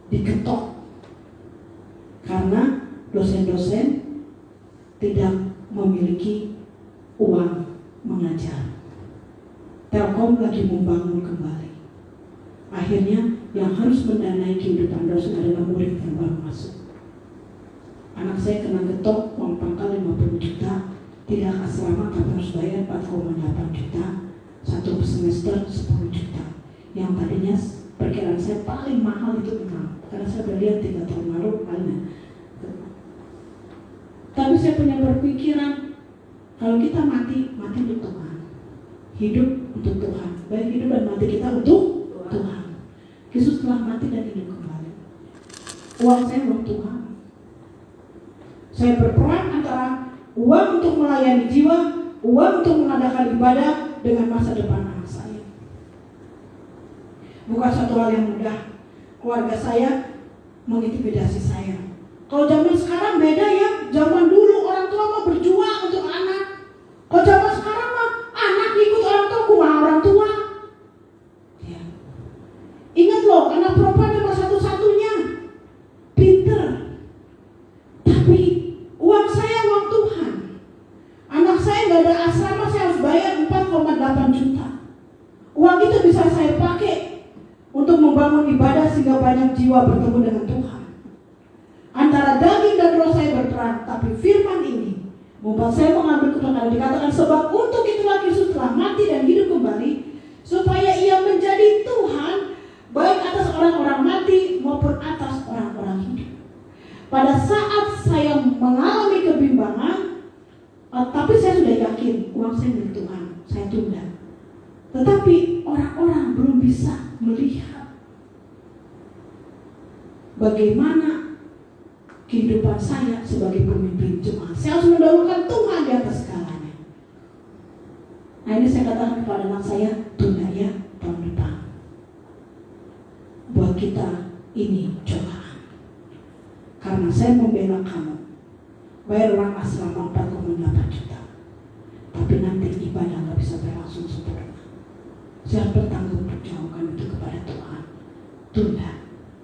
Speaker 2: diketok karena dosen-dosen tidak memiliki uang mengajar. Telkom lagi membangun kembali. Akhirnya yang harus mendanai kehidupan dosen adalah murid yang baru masuk. Anak saya kena getok uang pangkal 50 juta, tidak asrama tapi harus bayar 4,8 juta, 1 semester 10 juta. Yang tadinya perkiraan saya paling mahal itu 6, karena saya berlihat 3 tahun lalu paling. Tapi saya punya berpikiran, kalau kita mati, mati untuk Tuhan, hidup untuk Tuhan, baik hidup dan mati kita untuk Tuhan. Yesus telah mati dan hidup kembali. Uang saya uang Tuhan. Saya berperan antara uang untuk melayani jiwa, uang untuk mengadakan ibadah dengan masa depan anak saya. Bukan suatu hal yang mudah. Keluarga saya mengintimidasi saya. Kalau zaman sekarang beda ya. Zaman dulu orang tua mau berjuang untuk anak. Kalau zaman sekarang mah anak ikut orang tua, kumah orang tua. Ya. Ingat loh, anak perempuan cuma satu-satunya. Pinter. Tapi uang saya uang Tuhan. Anak saya gak ada asrama, saya harus bayar 4,8 juta. Uang itu bisa saya pakai untuk membangun ibadah sehingga banyak jiwa bertemu dengan Tuhan. Antara daging dan roh saya berperan, tapi firman ini membuat saya mengambil keputusan. Dikatakan sebab untuk itulah Kristus telah mati dan hidup kembali, supaya ia menjadi Tuhan baik atas orang-orang mati maupun atas orang-orang hidup. Pada saat saya mengalami kebimbangan, tapi saya sudah yakin uang saya milik Tuhan, saya tunda. Tetapi orang-orang belum bisa melihat bagaimana kehidupan saya sebagai pemimpin jemaat. Saya harus mendahulukan Tuhan di atas segalanya. Nah ini saya katakan kepada anak saya, tunda ya tahun depan. Buat kita ini cobaan. Karena saya membela kamu. Bayar uang asrama 4,8 juta. Tapi nanti ibadah gak bisa berlangsung sempurna. Saya bertanggung jawabkan itu kepada Tuhan. Tunda,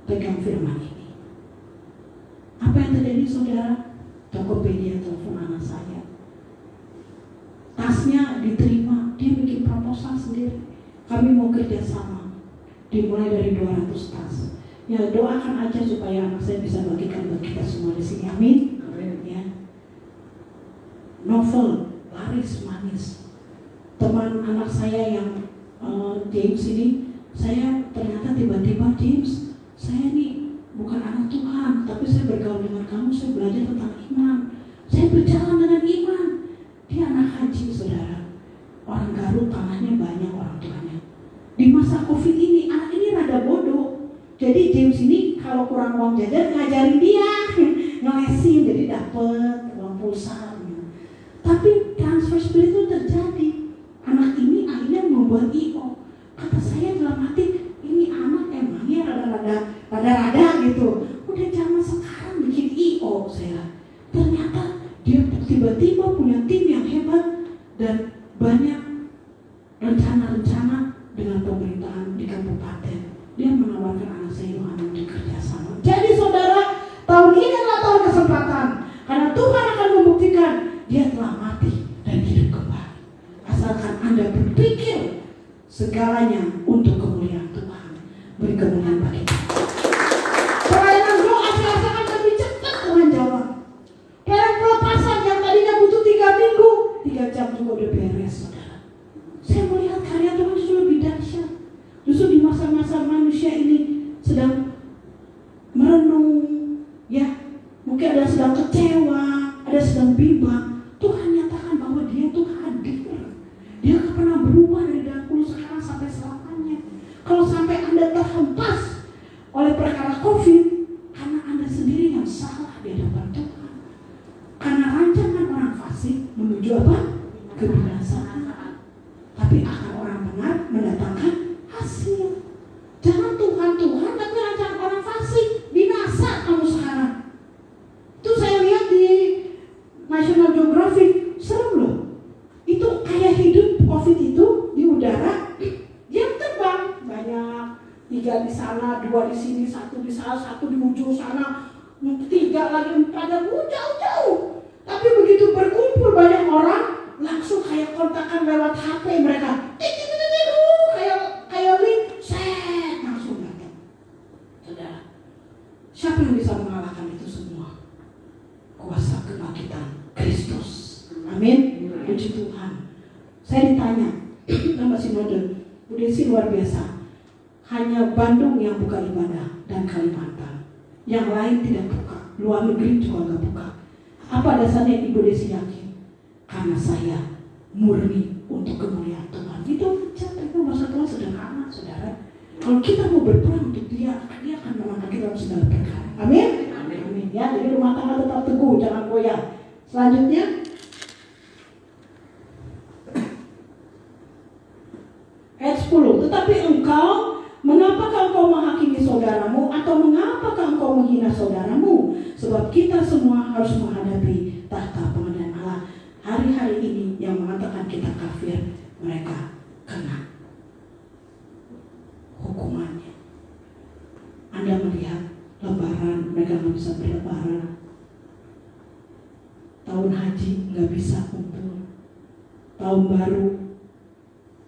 Speaker 2: pegang firman ini. Apa yang terjadi saudara? Tokopedia telepon anak saya. Tasnya diterima, dia bikin proposal sendiri. Kami mau kerja sama. Dimulai dari 200 tas. Ya doakan aja supaya anak saya bisa bagikan bagi kita semua di sini. Amin. Ya. Novel laris manis. Teman anak saya yang James ini, saya ternyata tiba-tiba James, saya nih bukan anak Tuhan, tapi saya bergaul dengan kamu, saya belajar tentang iman. Saya berjalan dengan iman. Dia anak haji, saudara. Orang Garut tanahnya banyak orang tuanya. Di masa COVID ini, anak ini rada bodoh. Jadi James ini kalau kurang uang jajan ngajarin dia, ngelesin, jadi dapat uang pulsa. Tapi transfer spirit itu terjadi. Anak ini akhirnya membuat IO. Kata saya dalam hati, ini anak emangnya rada-rada gitu. Udah zaman sekarang bikin IO saya. Ternyata dia tiba-tiba punya tim yang hebat dan banyak rencana-rencana dengan pemerintahan di kabupaten. Dia menawarkan anak saya Yohanan untuk kerjasama. Jadi saudara, tahun ini adalah tahun kesempatan. Karena Tuhan akan membuktikan dia telah mati dan hidup kembali. Asalkan Anda berpikir segalanya untuk kemuliaan Tuhan. Beri kemuliaan bagi Tuhan. Pelayanan doa saya rasakan lebih cepat Tuhan jawab. Pelayanan pelepasan yang tadinya butuh 3 minggu, 3 jam juga udah beres saudara. sedang merenung, ya, mungkin ada sedang kecewa, ada sedang bimbang. Tuhan nyatakan bahwa Dia tuh hadir. Dia gak pernah berubah dari dahulu, sekarang sampai selamanya. Kalau sampai Anda terhempas oleh perkara COVID, karena Anda sendiri yang salah di hadapan Tuhan. Karena rancangan orang fasik menuju apa? Kebinasaan. Tapi akan orang benar mendatangkan hasil. Jangan Tuhan, tapi rancangan orang fasik. Binasa kamu sekarang. Itu saya lihat di National Geographic, serem loh. Itu kayak hidup COVID itu di udara, dia terbang. Banyak, 3 di sana, 2 di sini, 1 di sana, 1 di ujung sana, 3 lagi, 4 dan jauh-jauh. Tapi begitu berkumpul banyak orang, langsung kayak kontakan lewat HP mereka. Kayak link, set, langsung datang. Saudara, siapa yang bisa mengalahkan itu semua? Kuasa kebangkitan Kristus. Amin. Puji Tuhan. Saya ditanya sama sinode, Bu Desi luar biasa. Hanya Bandung yang buka ibadah dan Kalimantan. Yang lain tidak buka. Luar negeri juga nggak buka. Apa dasarnya Ibu Desi yakin? Karena saya murni untuk kemuliaan Tuhan. Itu masa Tuhan sederhana, saudara. Kalau kita mau berperang untuk Dia akan menangkan kita dalam segala perkara. Amin. Amin. Ya, jadi rumah tangga tetap teguh, jangan goyah. Selanjutnya, ayat 10. Tetapi engkau, mengapakah engkau menghakimi saudaramu, atau mengapakah engkau menghina saudaramu? Sebab kita semua harus menghadapi tahta pengadilan Allah. Hari-hari ini yang mengatakan kita kafir, mereka kena hukumannya. Anda melihat lebaran, mereka nggak bisa berlebaran. Tahun haji nggak bisa kumpul. Tahun baru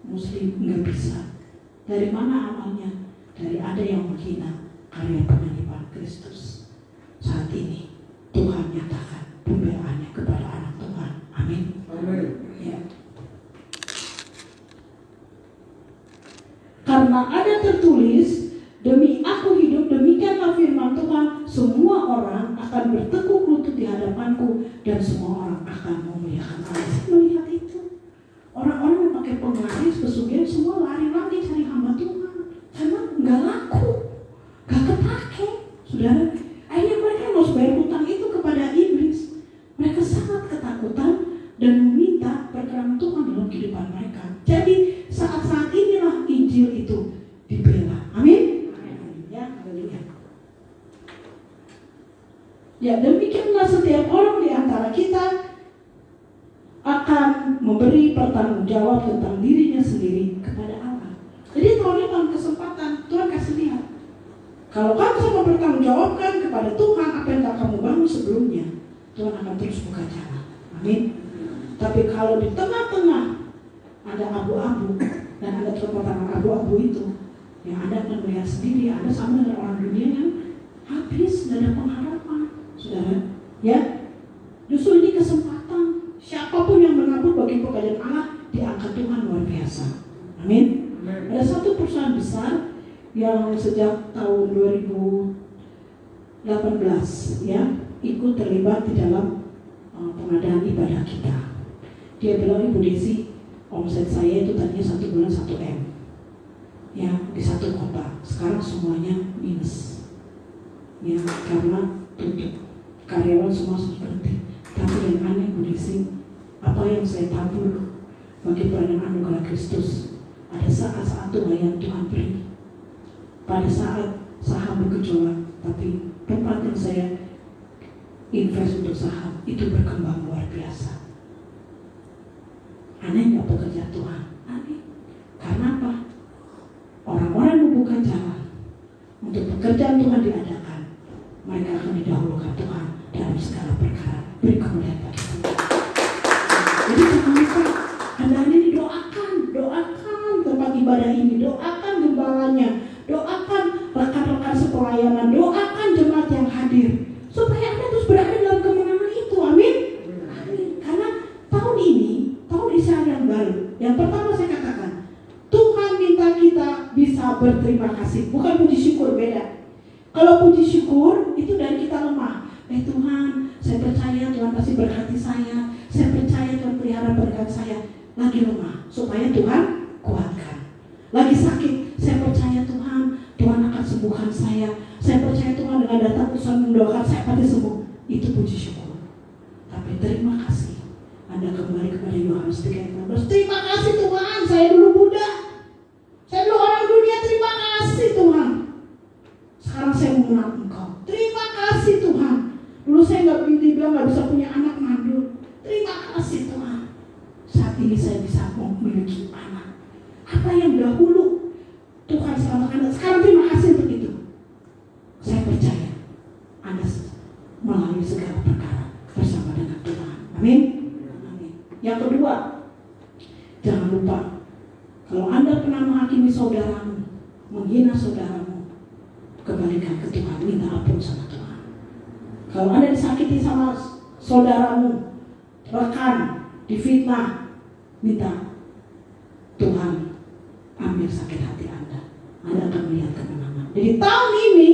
Speaker 2: Muslim nggak bisa. Dari mana amalnya? Dari ada yang menghina karya penyaliban Kristus. Saat ini Tuhan nyatakan pembelaannya kepada anak Tuhan. Amin.
Speaker 4: Amin.
Speaker 2: Ya. Karena ada tertulis, demi aku hidup, demikianlah firman Tuhan, semua orang akan bertekuk lutut di hadapanku dan semua orang akan memuliakan Allah. Saya melihat itu. Orang-orang yang pakai penglaris, pesugihan, semua lari-lari cari hamba Tuhan. Karena nggak laku, nggak kepake. Saudara, akhirnya mereka harus bayar hutang itu kepada iblis. Mereka sangat ketakutan dan meminta perkenan Tuhan dalam kehidupan mereka. Jadi saat-saat inilah Injil itu dibela. Amin. Ya, haleluya. Ya, demikianlah setiap orang di antara kita akan memberi pertanggung jawab tentang dirinya sendiri kepada Allah. Jadi tahun ini tahun kesempatan, Tuhan kasih lihat. Kalau kamu bisa mempertanggungjawabkan kepada Tuhan apa yang telah kamu bangun sebelumnya, Tuhan akan terus buka jalan. Amin. Tapi kalau di tengah-tengah ada abu-abu dan ada terkotakan abu-abu itu, yang Anda akan melihat sendiri, Anda sama dengan orang dunia yang habis, tidak ada pengharapan. Saudara, ya, justru ini kesempatan. Siapapun yang menabur bagi pekerjaan Allah, diangkat Tuhan luar biasa. Amin. Ada satu perusahaan besar yang sejak tahun 2018 ya ikut terlibat di dalam pengadaan ibadah kita. Dia bilang, Ibu Desi, omset saya itu tadinya 1 bulan 1 M ya, di satu kota. Sekarang semuanya minus ya, karena tutup, karyawan semua harus berhenti. Tapi yang aneh, Bu Desi, apa yang saya tabur bagi peranan anugerah Kristus, ada saat-saat Tuhan yang Tuhan beri. Pada saat saham bergejolak, tapi tempat yang saya invest untuk saham itu berkembang luar biasa. Aneh nggak pekerjaan Tuhan? Aneh. Karena apa? Orang-orang membuka jalan untuk pekerjaan Tuhan diadakan, mereka akan didahulukan Tuhan dalam segala perkara. Beri kemuliaan bagi Tuhan. Jadi jangan lupa, Anda ini doakan tempat ibadah ini, doakan gembalanya, doakan rekan-rekan sepelayanan, doakan jemaat yang hadir, supaya Anda terus berada dalam kemenangan itu. Amin. Amin. Karena tahun ini, tahun Israel yang baru. Yang pertama saya katakan, Tuhan minta kita bisa bisa berterima kasih. Bukan puji syukur, beda. Kalau puji syukur itu dari kita lemah. Tuhan, saya percaya Tuhan pasti berkati saya. Saya percaya Tuhan pelihara berkat saya. Lagi lemah, supaya Tuhan kuatkan. Lagi sakit, saya percaya Tuhan akan sembuhkan saya. Saya percaya Tuhan dengan datang usaha mendoakan saya pasti sembuh. Itu puji syukur. Tapi terima kasih. Anda kembali kepada Yohanes 3:16. Terima kasih Tuhan, saya dulu Buddha. Saya dulu orang dunia, terima kasih Tuhan. Sekarang saya mengenal Engkau. Terima kasih Tuhan. Dulu saya dibilang nggak bisa punya anak mandul. Terima kasih Tuhan. Saat ini saya bisa memiliki anak. Apa yang dahulu Tuhan selamatkan, sekarang terima kasih untuk itu. Saya percaya Anda melalui segala perkara bersama dengan Tuhan. Amin. Amin. Yang kedua, jangan lupa kalau Anda pernah menghakimi saudaramu, menghina saudaramu, kembalikan ke Tuhan, minta ampun sama Tuhan. Kalau Anda disakiti sama saudaramu, rekan, difitnah, minta Tuhan ambil sakit hati Anda. Anda akan melihat kemenangan. Jadi tahun ini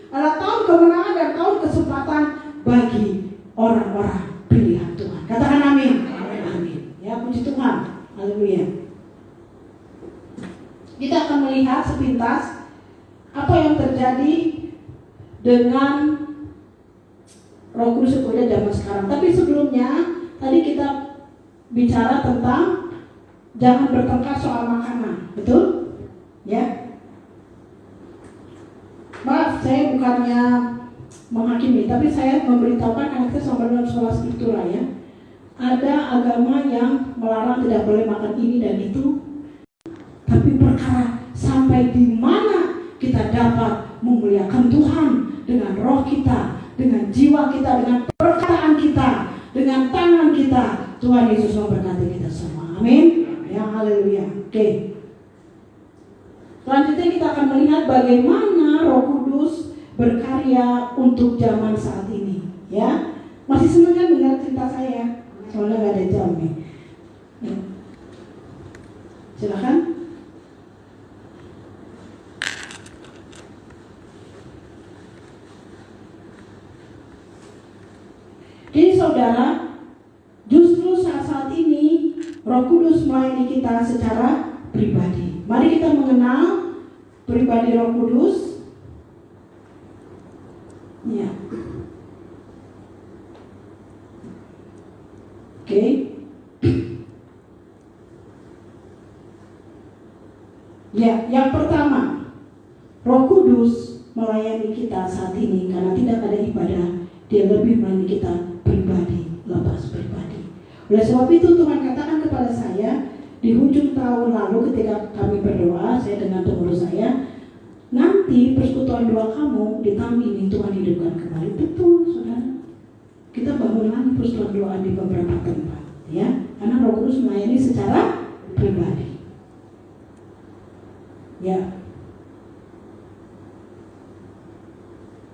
Speaker 2: adalah tahun kemenangan dan tahun kesempatan bagi orang-orang pilihan Tuhan. Katakan amin. Amin. Ya, puji Tuhan. Haleluya. Kita akan melihat sepintas apa yang terjadi dengan Roh Kudus pada zaman sekarang. Tapi sebelumnya tadi kita bicara tentang jangan bertengkar soal makanan, betul? Ya. Maaf, saya bukannya menghakimi, tapi saya memberitahukan karena kita sama dalam sekolah struktural ya. Ada agama yang melarang tidak boleh makan ini dan itu. Tapi perkara sampai di mana kita dapat memuliakan Tuhan dengan roh kita, dengan jiwa kita, dengan perkataan kita, dengan tangan kita. Tuhan Yesus memberkati kita semua. Amin. Ya, haleluya. Oke. Selanjutnya kita akan melihat bagaimana Roh Kudus berkarya untuk zaman saat ini. Ya, masih senang kan dengar cerita saya? Soalnya nggak ada jam nih. Ya. Silakan. Jadi saudara, justru saat ini Roh Kudus melayani kita secara pribadi. Mari kita mengenal pribadi Roh Kudus. Ya. Oke. Ya, yang pertama, Roh Kudus melayani kita saat ini karena tidak ada ibadah. Dia lebih melayani kita pribadi, lepas pribadi. Oleh sebab itu Tuhan katakan kepada saya di ujung tahun lalu ketika kami berdoa, saya dengan pengurus saya, nanti persekutuan doa kamu di tahun ini Tuhan hidupkan kembali. Betul, saudara. Kita bangun lagi persekutuan doa di beberapa tempat, ya, karena Roh Kudus melayani secara pribadi. Ya.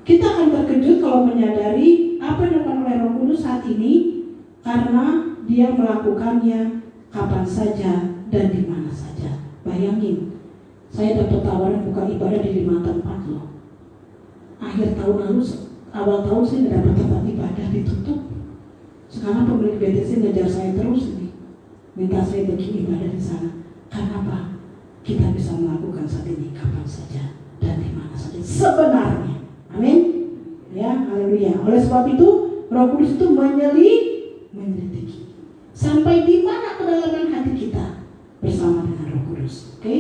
Speaker 2: Kita akan terkejut kalau menyadari apa yang dilakukan oleh Roh Kudus saat ini karena Dia melakukannya kapan saja dan di mana saja. Bayangin, saya dapat tawaran buka ibadah di 5 tempat loh. Akhir tahun lalu, awal tahun saya dapat tempat ibadah ditutup. Sekarang pemilik BTC ngejar saya terus nih, minta saya bikin ibadah di sana. Karena apa? Kita bisa melakukan saat ini kapan saja dan di mana saja sebenarnya. Amin. Ya, haleluya. Oleh sebab itu, Roh Kudus itu menyelidiki sampai di mana kedalaman hati kita bersama dengan Roh Kudus. Oke?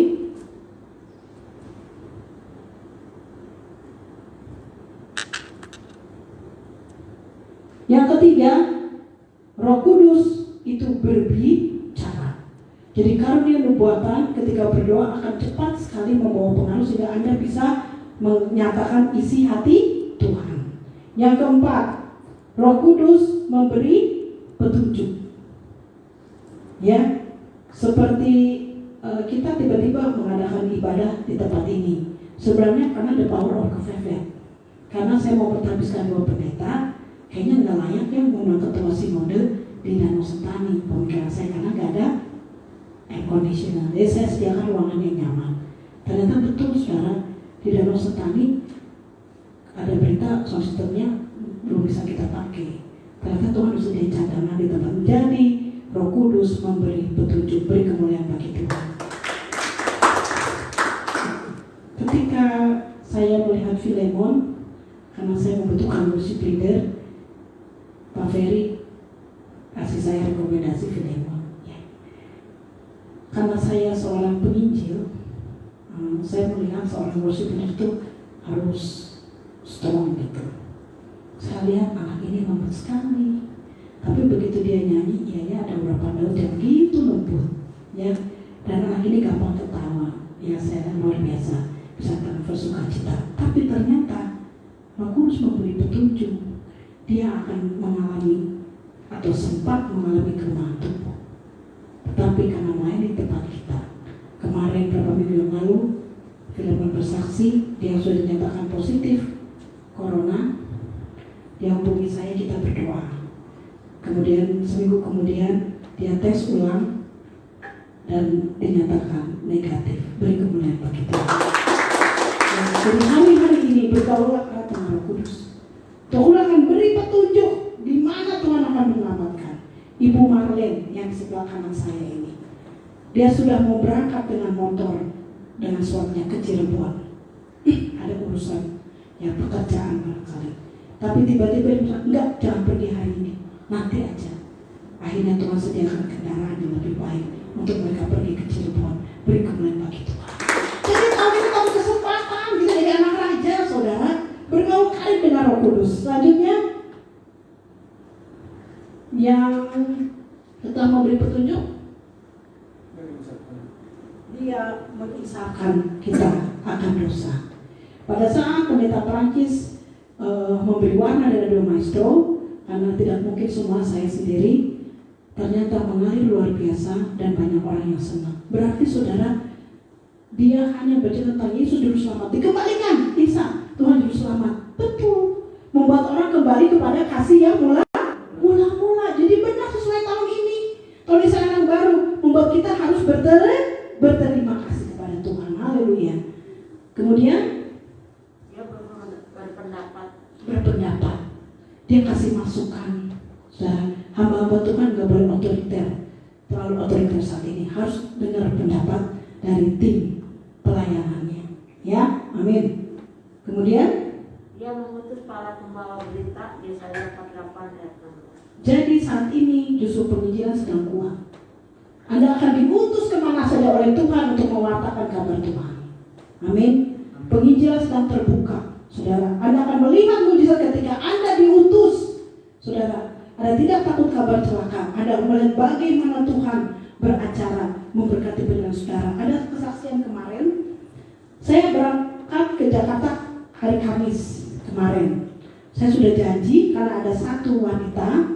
Speaker 2: Yang ketiga, Roh Kudus itu berbicara. Jadi karunia nubuatan ketika berdoa akan cepat sekali membawa pengaruh sehingga Anda bisa menyatakan isi hati Tuhan. Yang keempat, Roh Kudus memberi petunjuk. Ya, seperti kita tiba-tiba mengadakan ibadah di tempat ini. Sebenarnya karena the power of kefefet. Karena saya mau bertabiskan 2 pendeta, kayaknya nggak layak ya mengundang ketua sinode di Danau Sentani. Pemikiran saya karena nggak ada air conditioner. Jadi saya sediakan ruangan yang nyaman. Ternyata betul saudara, di Danau Sentani ada berita sound systemnya belum bisa kita pakai. Ternyata Tuhan sudah sediakan cadangan di tempat menjadi. Roh Kudus memberi petunjuk, beri kemuliaan bagi Tuhan. Ketika saya melihat Filemon, karena saya membutuhkan worship leader, Pak Ferry kasih saya rekomendasi Filemon. Ya. Karena saya seorang penginjil, saya melihat seorang worship leader itu harus strong gitu. Saya lihat anak ini lembut sekali, tapi begitu dia nyanyi, ya ada beberapa note yang gitu lembut, ya. Dan anak ini gampang tertawa, ya saya luar biasa bisa bersuka cita. Tapi ternyata Roh Kudus memberi petunjuk, dia akan mengalami atau sempat mengalami kelemahan tubuh. Tetapi karena melayani tempat kita, kemarin beberapa minggu yang lalu, Filemon bersaksi, dia sudah dinyatakan positif corona. Dia hubungi saya, kita berdoa. Kemudian seminggu kemudian dia tes ulang dan dinyatakan negatif. Beri kemuliaan bagi Tuhan. Jadi hari-hari ini bergaulah dengan Roh Kudus. Tuhan akan beri petunjuk di mana Tuhan akan menyelamatkan. Ibu Marlene yang sebelah kanan saya ini, dia sudah mau berangkat dengan motor dengan suaminya ke Cirebon. Ada urusan, ya pekerjaan barangkali. Tapi tiba-tiba dia bilang, enggak, jangan pergi hari ini, nanti aja. Akhirnya Tuhan sediakan kendaraan yang lebih baik untuk mereka pergi ke Cirebon. Beri kemuliaan bagi Tuhan. Jadi tahun ini tahun kesempatan kita jadi anak raja, saudara, bergaul karib dengan Roh Kudus. Selanjutnya, yang setelah memberi petunjuk, dia mengisahkan kita akan dosa. Pada saat pendeta Prancis memberi warna dari Radio Maestro, karena tidak mungkin semua saya sendiri, ternyata mengalir luar biasa dan banyak orang yang senang. Berarti saudara, dia hanya bercerita tentang Yesus juru selamat. Dikembalikan, Isa, Tuhan juru selamat. Betul, membuat orang kembali kepada kasih yang mula. Jadi benar sesuai tahun ini. Tahun Israel yang baru membuat kita harus berterima kasih kepada Tuhan. Haleluya. Kemudian berpendapat. Dia kasih masukan. Hamba-hamba Tuhan gak boleh otoriter, terlalu otoriter saat ini. Harus dengar pendapat dari tim pelayanannya. Ya, amin. Kemudian
Speaker 5: dia mengutus para pembawa berita, Yesaya 48 ayat 16.
Speaker 2: Jadi saat ini justru penginjilan sedang kuat. Anda akan diutus kemana saja oleh Tuhan untuk mewartakan kabar Tuhan. Amin. Penginjilan sedang terbuka, saudara. Anda akan melihat mujizat ketika Anda diutus, saudara. Anda tidak takut kabar celaka. Anda melihat bagaimana Tuhan beracara memberkati dengan saudara. Ada kesaksian kemarin, saya berangkat ke Jakarta hari Kamis kemarin. Saya sudah janji karena ada satu wanita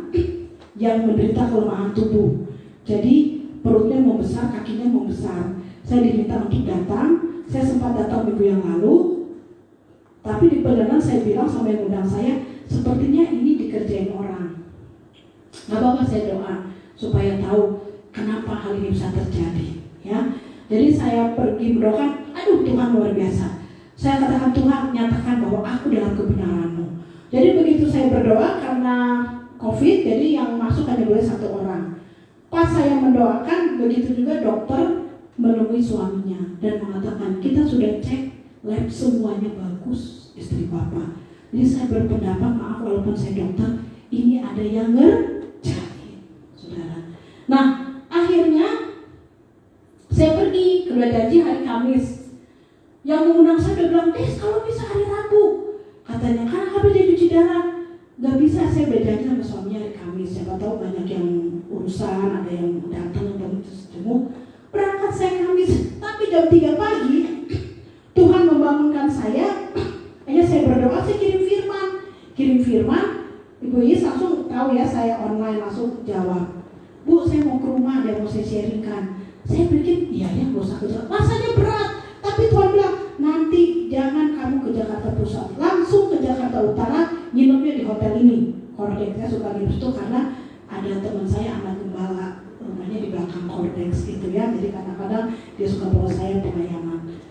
Speaker 2: yang menderita kelemahan tubuh. Jadi perutnya membesar, kakinya membesar. Saya diminta untuk datang. Saya sempat datang minggu yang lalu. Tapi di perjalanan saya bilang sama yang undang saya, sepertinya ini dikerjain orang. Gak apa-apa, saya doa supaya tahu kenapa hal ini bisa terjadi. Ya, jadi saya pergi berdoa. Aduh, Tuhan luar biasa. Saya katakan, Tuhan nyatakan bahwa aku dalam kebenaran-Mu. Jadi begitu saya berdoa karena COVID, jadi yang masuk hanya boleh satu orang. Pas saya mendoakan, begitu juga dokter menemui suaminya dan mengatakan, kita sudah cek lab semuanya bagus, istri Bapak. Jadi saya berpendapat, maaf walaupun saya dokter, ini ada yang ngerjain, saudara. Nah, akhirnya saya pergi, kedua janji hari Kamis. Yang mengundang saya udah bilang, kalau bisa hari Rabu. Katanya, karena habis dia cuci darah. Gak bisa, saya berjanji sama suaminya hari Kamis. Siapa tahu banyak yang urusan, ada yang datang dan jenguk. Berangkat saya Kamis, tapi jam 3 pagi Tuhan membangunkan saya. Hanya saya berdoa, saya kirim firman. Ibu Yis langsung tahu ya, saya online langsung jawab. Bu, saya mau ke rumah, ada yang mau saya sharingkan. Saya pikir, iya ya, gak usah kerja. Rasanya berat, tapi Tuhan bilang, nanti jangan kamu ke Jakarta Pusat, langsung ke Jakarta Utara, nginepnya di hotel ini. Kordex, saya suka nginep itu karena ada teman saya anak gembala, rumahnya di belakang Kordex gitu ya. Jadi kadang-kadang dia suka bawa saya pelayanan.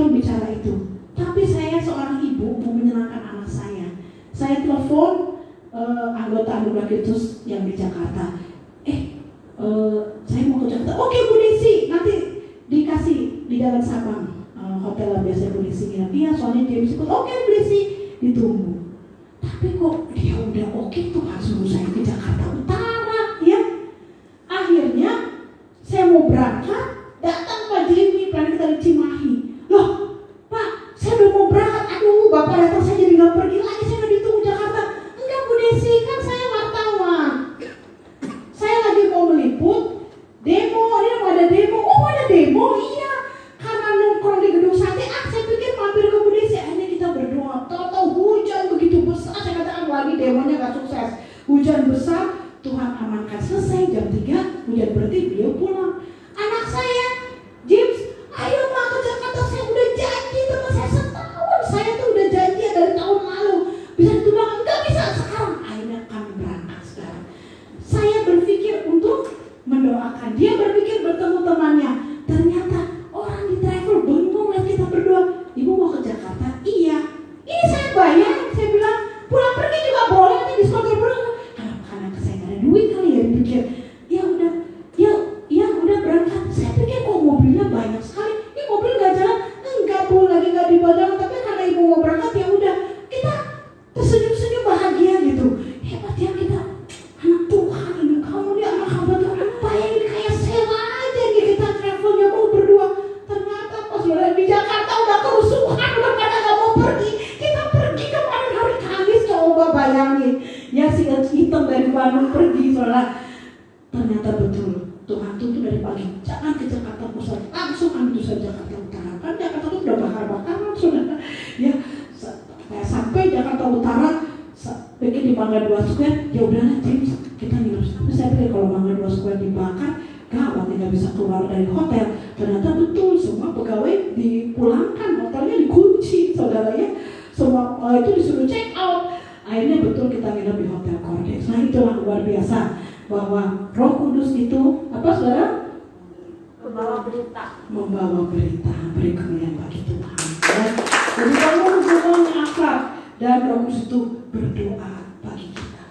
Speaker 2: yang bicara itu. Tapi saya seorang ibu mau menyenangkan anak saya. Saya telepon anggota Anugerah Kristus yang di Jakarta. Saya mau ke Jakarta. Oke Bu Desi, nanti dikasih di Jalan Sabang. Hotel lah biasa Bu Desi bilang. Iya, soalnya dia bisa ikut. Oke Bu Desi, ditunggu. Tapi kok dia udah oke tuh suruh saya ke Jakarta Utara, ya. Akhirnya saya mau berangkat, datang Pak Jimmy, planning kita di Cimahi. Loh, Pak, saya udah mau berangkat. Aduh, Bapak datang saya jadi nggak pergi lagi, saya udah ditunggu Jakarta. Enggak Bu Desi, kan saya wartawan. Saya lagi mau meliput demo, ini mau ada demo. Oh, ada demo? Iya. Karena nongkrong di gedung sate, saya pikir mampir ke Bu Desi. Akhirnya kita berdoa. Tahu-tahu hujan begitu besar. Saya katakan lagi demonya gak sukses. Hujan besar, Tuhan amankan. Selesai jam 3, hujan berhenti, beliau pulang. Anak saya, James, ayo Pak ke Jakarta. Saya udah janji teman saya setahun. Saya tuh udah janji dari tahun lalu. Bisa ditunda, enggak bisa sekarang. Akhirnya kami berangkat sekarang. Saya berpikir untuk mendoakan. Dia berpikir bertemu temannya. Ternyata orang di travel bengong lihat kita berdoa. Ibu mau ke Jakarta? Iya. Ini saya bayar. Saya bilang pulang pergi juga boleh. Nanti diskon berapa? Karena saya gak ada duit kali ya. Dipikir ya udah berangkat. Saya pikir kok mobilnya banyak sekali. Ini mobil gak jalan. Enggak Bu, lagi gak dibawa jalan. Tapi karena ibu mau berangkat ya udah. Kita tersenyum-senyum bahagia gitu. Hebat ya kita. Anak Tuhan ini, kamu nih anak hamba Tuhan. Bayangin kayak sewa aja nih kita travelnya mau berdua. Ternyata pas udah di Jakarta udah kerusuhan, udah pada gak mau pergi. Kita pergi kemarin hari Kamis, coba bayangin. Ya si hitam dari Bandung pergi saudara. Ternyata betul Tuhan tuntut dari pagi. Jangan ke Jakarta Pusat, langsung ambil ke Jakarta Utara. Kan Jakarta itu udah bakar-bakaran saudara. Ya sampai Jakarta Utara. Bikin di Mangga 2 Square, ya udahlah James, kita nginep. Tapi saya pikir kalau Mangga 2 Square dibakar, gawat tidak bisa keluar dari hotel. Ternyata betul, semua pegawai dipulangkan, hotelnya dikunci, saudara ya. Semua itu disuruh check out. Akhirnya betul kita nginep di Hotel Cordes. Nah itulah luar biasa bahwa Roh Kudus itu apa saudara?
Speaker 5: Membawa berita.
Speaker 2: Membawa berita, beri kemuliaan bagi Tuhan. Ya. Jadi kalau hubungan akrab dan Roh Kudus itu berdoa bagi kita.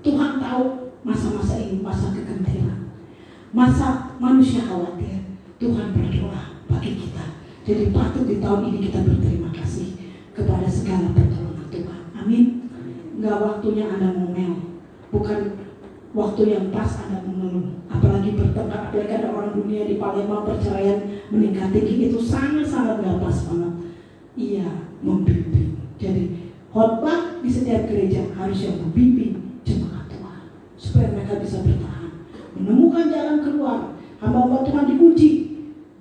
Speaker 2: Tuhan tahu masa-masa ini, masa kegentilan, masa manusia khawatir. Tuhan berdoa bagi kita. Jadi patut di tahun ini kita berterima kasih kepada segala pertolongan Tuhan. Amin. Enggak waktunya Anda ngomel, bukan waktu yang pas Anda mengeluh. Apalagi bertengkar, apalagi ada orang dunia di Palembang perceraian meningkat tinggi, itu sangat-sangat gak pas banget. Iya, membimbing. Jadi khotbah di setiap gereja harus yang membimbing jemaat Tuhan supaya mereka bisa bertahan, menemukan jalan keluar. Hamba-hamba Tuhan diuji,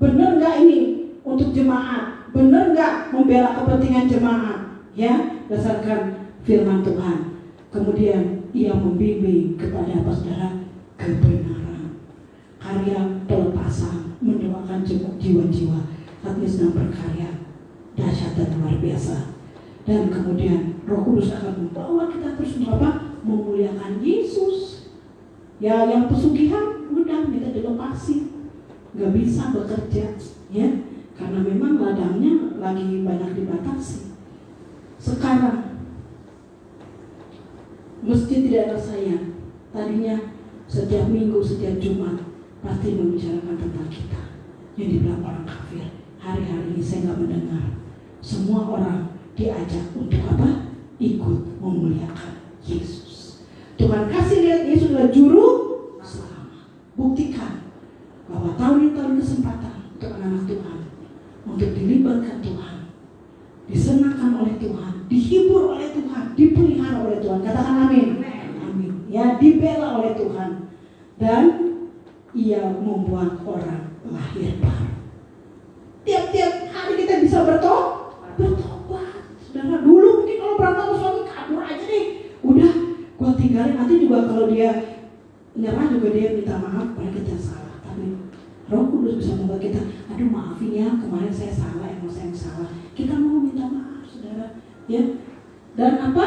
Speaker 2: benar nggak ini untuk jemaat, benar nggak membela kepentingan jemaat, ya berdasarkan firman Tuhan. Kemudian ia membimbing kepada apa saudara? Kebenaran, karya pelepasan, mendoakan jiwa-jiwa saat ini sedang berkarya dahsyat dan luar biasa. Dan kemudian Roh Kudus akan membawa kita terus untuk apa? Memuliakan Yesus. Ya yang pesugihan udah kita dilepasi, nggak bisa bekerja, ya karena memang ladangnya lagi banyak dibatasi. Sekarang masjid tidak ada saya. Tadinya setiap minggu, setiap Jumat pasti membicarakan tentang kita yang dibilang orang kafir. Hari-hari ini saya nggak mendengar. Semua orang diajak untuk apa? Ikut memuliakan Yesus. Tuhan kasih lihat Yesus adalah juru selamat. Buktikan bahwa tahun ini tahun kesempatan untuk anak-anak Tuhan untuk dilibatkan Tuhan, disenangkan oleh Tuhan, dihibur oleh Tuhan, dipelihara oleh Tuhan. Katakan amin. Amin. Ya, dibela oleh Tuhan dan ia membuat orang lahir baru. Tiap-tiap hari kita bisa bertobat. Saudara, dulu mungkin kalau berantem sama suami kabur aja deh. Udah, gua tinggalin. Nanti juga kalau dia nyerah juga dia minta maaf pada kita salah. Tapi Roh Kudus bisa membuat kita, aduh maafin ya, kemarin saya salah, emang saya yang salah. Kita mau minta maaf, saudara. Ya. Dan apa?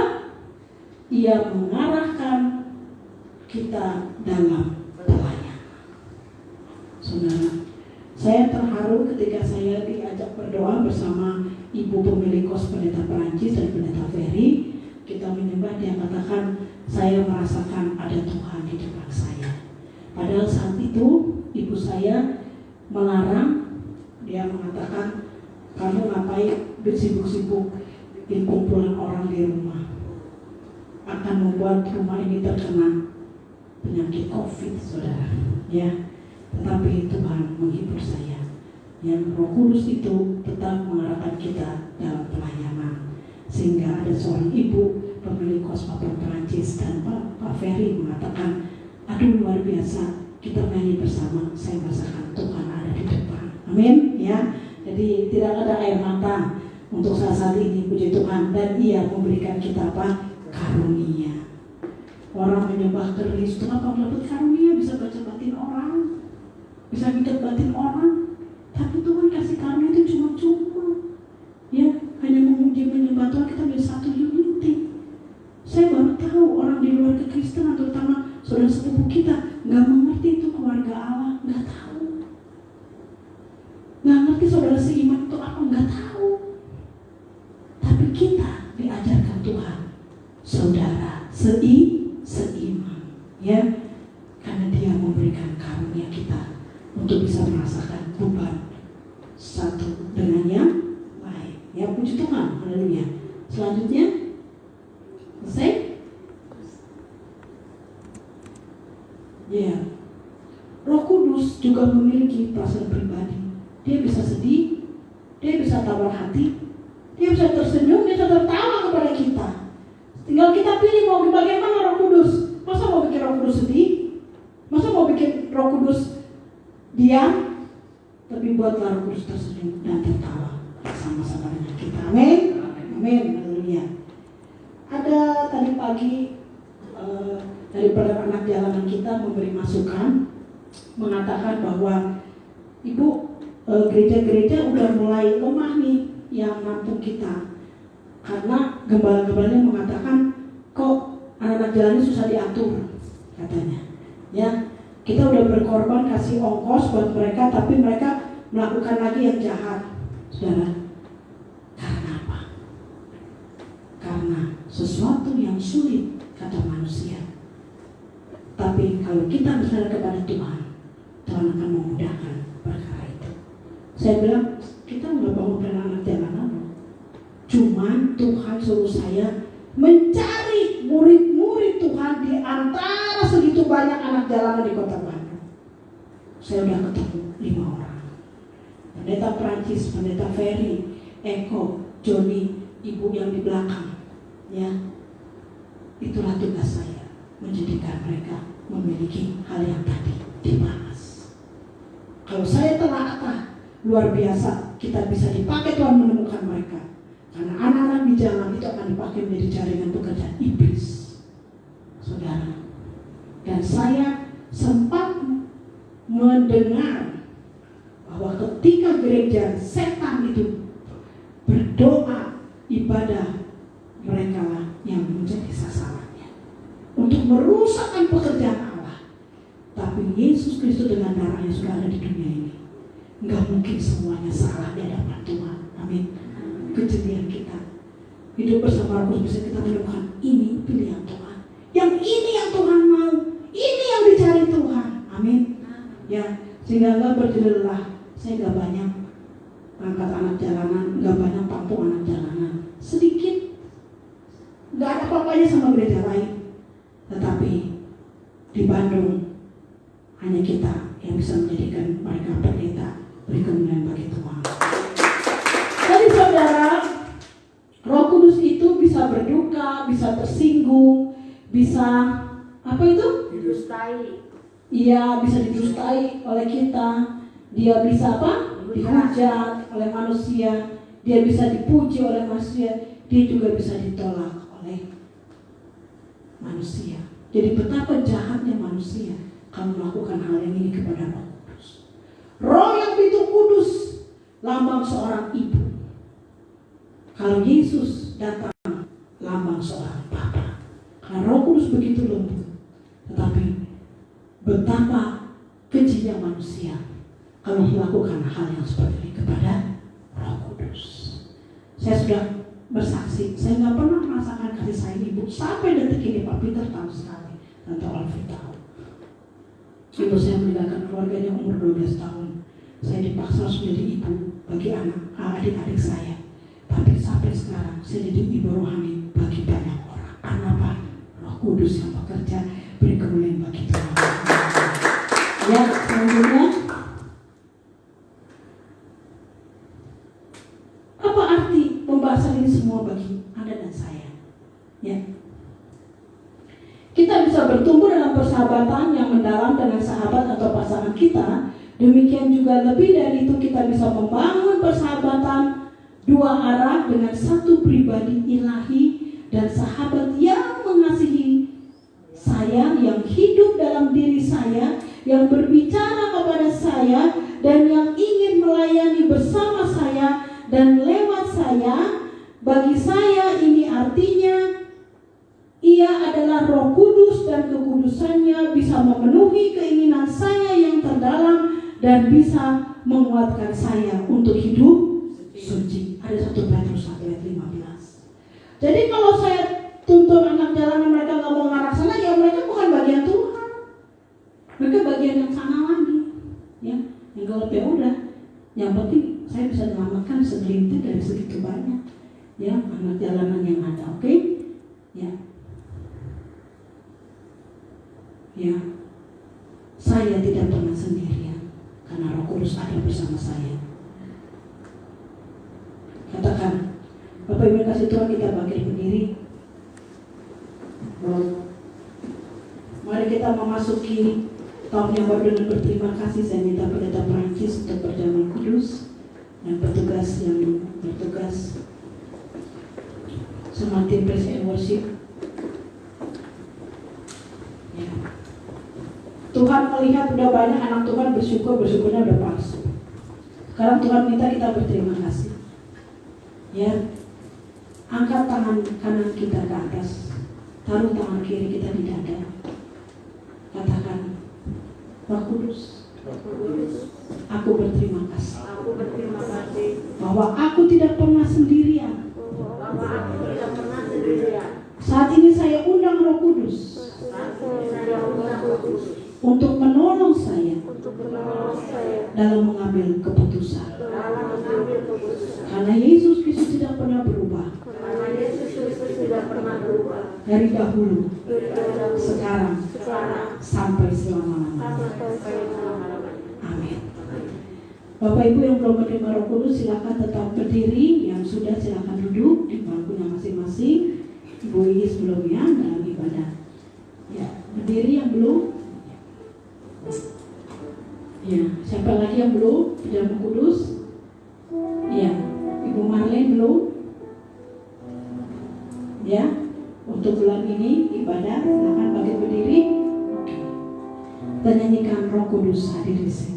Speaker 2: Ia mengarahkan kita dalam pelayanan. Saudara, saya terharu ketika saya diajak berdoa bersama ibu pemilik kos pendeta Perancis dan pendeta Ferry. Kita menyembah, dia katakan, saya merasakan ada Tuhan di depan saya. Padahal saat itu ibu saya melarang, dia mengatakan, kamu ngapain bersibuk-sibuk bikin kumpulan orang di rumah, akan membuat rumah ini terkena penyakit COVID, saudara. Ya, tetapi Tuhan menghibur saya. Yang Roh Kudus itu tetap mengarahkan kita dalam pelayanan, sehingga ada seorang ibu pemilik kos Papa Perancis dan Pak Ferry mengatakan, aduh luar biasa, kita nyanyi bersama, saya merasakan Tuhan ada di depan. Amin, ya. Jadi tidak ada air mata untuk saat ini, puji Tuhan. Dan Ia memberikan kita apa? Karunia. Orang menyembah Kristus, apa dapat karunia? Bisa baca batin orang, bisa ngikat batin orang. Tapi Tuhan kasih karunia itu cuma-cuma. Ya, hanya memuji menyembah Tuhan kita menjadi satu unity. Saya baru tahu orang di luar kekristenan, terutama saudara sepupu kita, nggak mengerti itu keluarga Allah, nggak tahu. Nggak ngerti saudara seiman itu apa, nggak tahu. Tapi kita diajarkan Tuhan, saudara seiman, ya, karena Dia memberikan karunia kita untuk bisa merasakan beban satu dengan yang lain. Ya, puji Tuhan, haleluya. Selanjutnya, selesai? Ya, Roh Kudus juga memiliki perasaan pribadi. Dia bisa sedih, dia bisa tawar hati, dia bisa tersenyum, dia bisa tertawa kepada kita. Tinggal kita pilih mau bagaimana Roh Kudus. Masa mau bikin Roh Kudus sedih? Masa mau bikin Roh Kudus diam? Tapi buatlah Roh Kudus tersenyum dan tertawa sama-sama dengan kita. Amin. Amin. Haleluya. Ada tadi pagi daripada anak jalanan kita memberi masukan, mengatakan bahwa Ibu, gereja-gereja udah mulai lemah nih yang nampung kita, karena gembala-gembalanya mengatakan kok anak-anak jalan susah diatur katanya. Ya, kita udah berkorban kasih ongkos buat mereka, tapi mereka melakukan lagi yang jahat, saudara. Karena apa? Karena sesuatu yang sulit kata manusia. Tapi kalau kita bersandar kepada Tuhan, Tuhan akan memudahkan perkara itu. Saya bilang, kita nggak bangun anak jalanan. Cuman Tuhan suruh saya mencari murid-murid Tuhan di antara segitu banyak anak jalanan di kota Bandung. Saya udah ketemu 5 orang. Pendeta Perancis, Pendeta Ferry, Eko, Joni, ibu yang di belakang. Ya, itulah tugas saya, menjadikan mereka memiliki hal yang tadi dibahas. Kalau saya telah luar biasa, kita bisa dipakai Tuhan menemukan mereka. Karena anak-anak di jalan itu akan dipakai menjadi jaringan pekerjaan iblis, saudara. Dan saya sempat mendengar bahwa ketika gereja setan itu berdoa, ibadah, mereka lah yang menjadi sasarannya untuk merusakkan pekerjaan Allah. Tapi Yesus Kristus dengan darahnya sudah ada di dunia ini. Enggak mungkin semuanya salah di hadapan Tuhan. Amin. Kejadian kita hidup bersama Roh Kudus, bisa kita menemukan ini pilihan Tuhan. Yang ini yang Tuhan mau, ini yang dicari Tuhan. Amin. Ya, sehingga enggak berjelelah. Saya enggak banyak angkat anak jalanan, enggak banyak tampung anak jalanan. Sedikit. Enggak ada apa-apanya sama gereja lain. Tetapi di Bandung hanya kita yang bisa menjadikan mereka pendeta, beri kemuliaan bagi Tuhan. Jadi saudara, Roh Kudus itu bisa berduka, bisa tersinggung, bisa apa itu?
Speaker 5: Didustai.
Speaker 2: Iya, bisa didustai oleh kita. Dia bisa apa? Dihujat oleh manusia. Dia bisa dipuji oleh manusia. Dia juga bisa ditolak oleh manusia. Jadi betapa jahatnya manusia kalau melakukan hal yang ini kepada Roh Kudus. Roh yang begitu kudus, lambang seorang ibu. Kalau Yesus datang, lambang seorang Bapa. Karena Roh Kudus begitu lembut. Tetapi betapa kejinya manusia kalau melakukan hal yang seperti ini kepada Roh Kudus. Saya sudah bersaksi, saya nggak pernah merasakan kasih sayang ibu sampai detik ini. Pak Peter tahu sekali, Tante Alfie tahu. Ibu saya meninggalkan keluarganya umur 12 tahun. Saya dipaksa harus menjadi ibu bagi adik-adik saya. Tapi sampai sekarang saya jadi ibu rohani bagi banyak orang. Kenapa? Roh Kudus yang bekerja beri kemuliaan bagi Tuhan. Ya, selanjutnya, apa arti pembahasan ini semua bagi Anda dan saya? Ya, kita bisa bertumbuh dalam persahabatan yang mendalam dengan sahabat atau pasangan kita. Demikian juga lebih dari itu, kita bisa membangun persahabatan dua arah dengan satu pribadi ilahi dan sahabat yang mengasihi saya, yang hidup dalam diri saya, yang berbicara kepada saya, dan yang ingin melayani bersama saya dan lewat saya. Bagi saya ini artinya Ia adalah Roh Kudus dan kekudusannya bisa memenuhi keinginan saya yang terdalam dan bisa menguatkan saya untuk hidup suci. Ada 1 Petrus 1 ayat 15. Jadi kalau saya tuntun anak jalanan mereka nggak mau ngarah sana, ya mereka bukan bagian Tuhan. Mereka bagian yang sana lagi. Ya, yang kalau ya udah. Yang penting saya bisa menyelamatkan segelintir dari segitu banyak. Ya, anak jalanan yang ada. Oke? Ya. Ya, saya tidak pernah sendirian karena Roh Kudus ada bersama saya. Katakan, Bapak Ibu kasih Tuhan, kita bangkit berdiri. Mari kita memasuki tahun yang baru dengan berterima kasih. Saya minta pendeta Prancis untuk berjalan kudus dan petugas yang bertugas sama tim praise and worship. Ya. Tuhan melihat udah banyak anak Tuhan bersyukurnya udah palsu. Sekarang Tuhan minta kita berterima kasih. Ya, angkat tangan kanan kita ke atas, taruh tangan kiri kita di dada. Katakan, Roh Kudus, aku berterima kasih. Bahwa aku tidak pernah sendirian. Saat ini saya undang Roh Kudus untuk menolong saya dalam mengambil keputusan. Karena Yesus Kristus tidak pernah berubah. Dari dahulu, sekarang, sampai selama-lamanya. Amin. Bapak Ibu yang belum menerima Roh Kudus, silakan tetap berdiri. Yang sudah silakan duduk di bangkunya masing-masing. Ibu Iis belum ya dalam ibadah. Ya, berdiri yang belum. Ya, siapa lagi yang belum berjalan kudus? Ya, Ibu Marlene belum. Ya, untuk bulan ini ibadah, silakan bangkit berdiri. Oke. Kita nyanyikan Roh Kudus hadir di sini.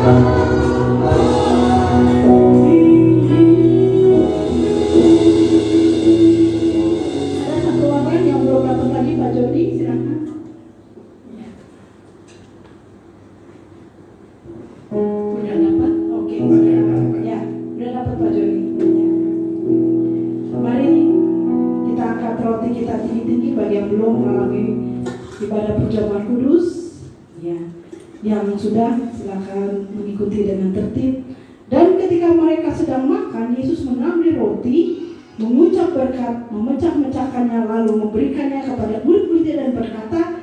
Speaker 2: Ada satu orang yang belum dapat tadi, Pak Jody, silakan. Ya. Udah dapat? Oke. Ya, udah dapat Pak Jody. Ya. Mari kita angkat roti kita tinggi-tinggi bagi yang belum melalui ibadah perjamuan kudus. Ya. Yang sudah silakan mengikuti dengan tertib. Dan ketika mereka sedang makan, Yesus mengambil roti, mengucap berkat, memecah-mecahkannya, lalu memberikannya kepada murid-muridnya dan berkata,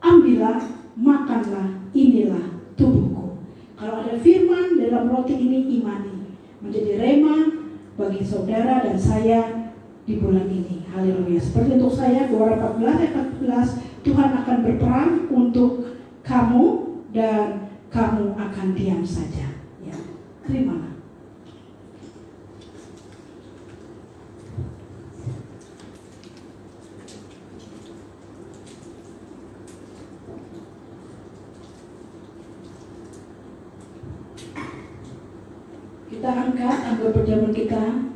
Speaker 2: ambillah, makanlah, inilah tubuhku. Kalau ada firman dalam roti ini, imani, menjadi rema bagi saudara dan saya di bulan ini. Haleluya. Seperti untuk saya, Keluaran 14 ayat 14, Tuhan akan berperang untuk kamu dan kamu akan diam saja. Ya, terimalah. Kita angkat ambil perjamuan kita.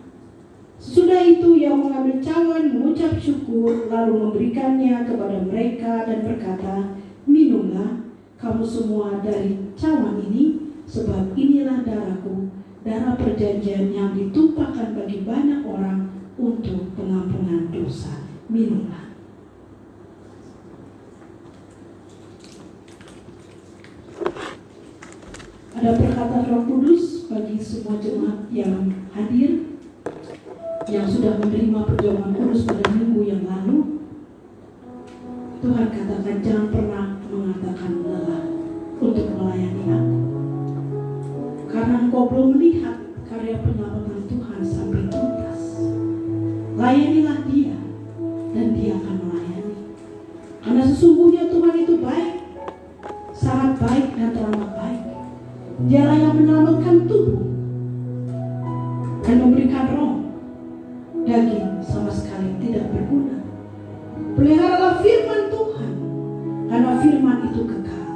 Speaker 2: Sesudah itu ia mengambil cawan, mengucap syukur, lalu memberikannya kepada mereka dan berkata, minumlah kamu semua dari cawan ini, sebab inilah darahku, darah perjanjian yang ditumpahkan bagi banyak orang untuk pengampunan dosa. Minumlah. Ada perkataan Roh Kudus bagi semua jemaat yang hadir, yang sudah menerima perjamuan kudus pada minggu yang lalu. Tuhan katakan, jangan pernah mengatakan lelah untuk melayani aku, karena engkau belum melihat karya penyelamatan Tuhan sampai tuntas. Layanilah dia dan dia akan melayani, karena sesungguhnya Tuhan itu baik, sangat baik dan teramat baik. Dialah yang menyelamatkan tubuh dan memberikan roh. Daging sama sekali tidak berguna. Peliharalah firman Tuhan, karena firman itu kekal.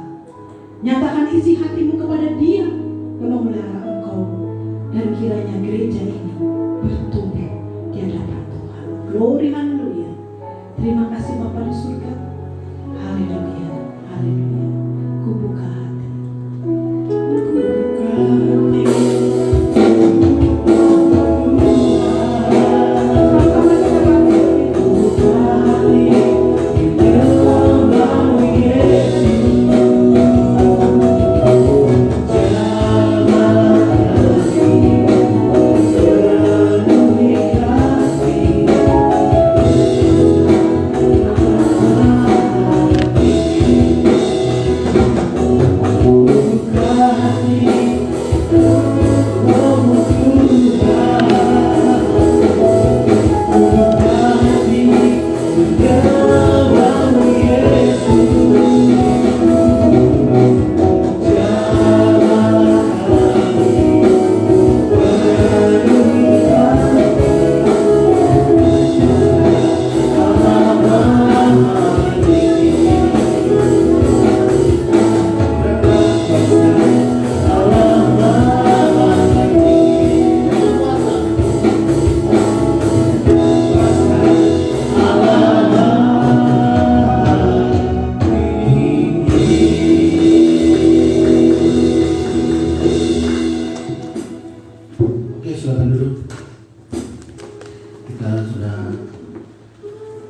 Speaker 2: Nyatakan isi hatimu kepada Dia yang memelihara engkau, dan kiranya gereja ini bertumbuh di hadapan Tuhan. Glory, haleluya. Terima kasih Bapa di surga. Haleluya, haleluya. Kubuka hati. Kubuka hati.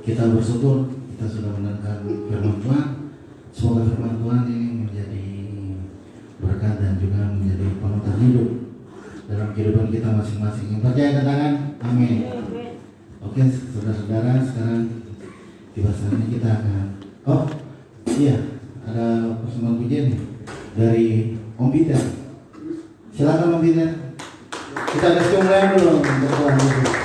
Speaker 1: Kita bersyukur kita sudah mendengar firman Tuhan. Semoga firman Tuhan ini menjadi berkat dan juga menjadi panutan hidup dalam kehidupan kita masing-masing. Yang percaya katakan amin. Oke, saudara-saudara, sekarang tiba saatnya kita akan ada persembahan pujian nih dari Om Peter. Silakan Om Peter. Kita kasih umrah dulu untuk Tuhan Yesus.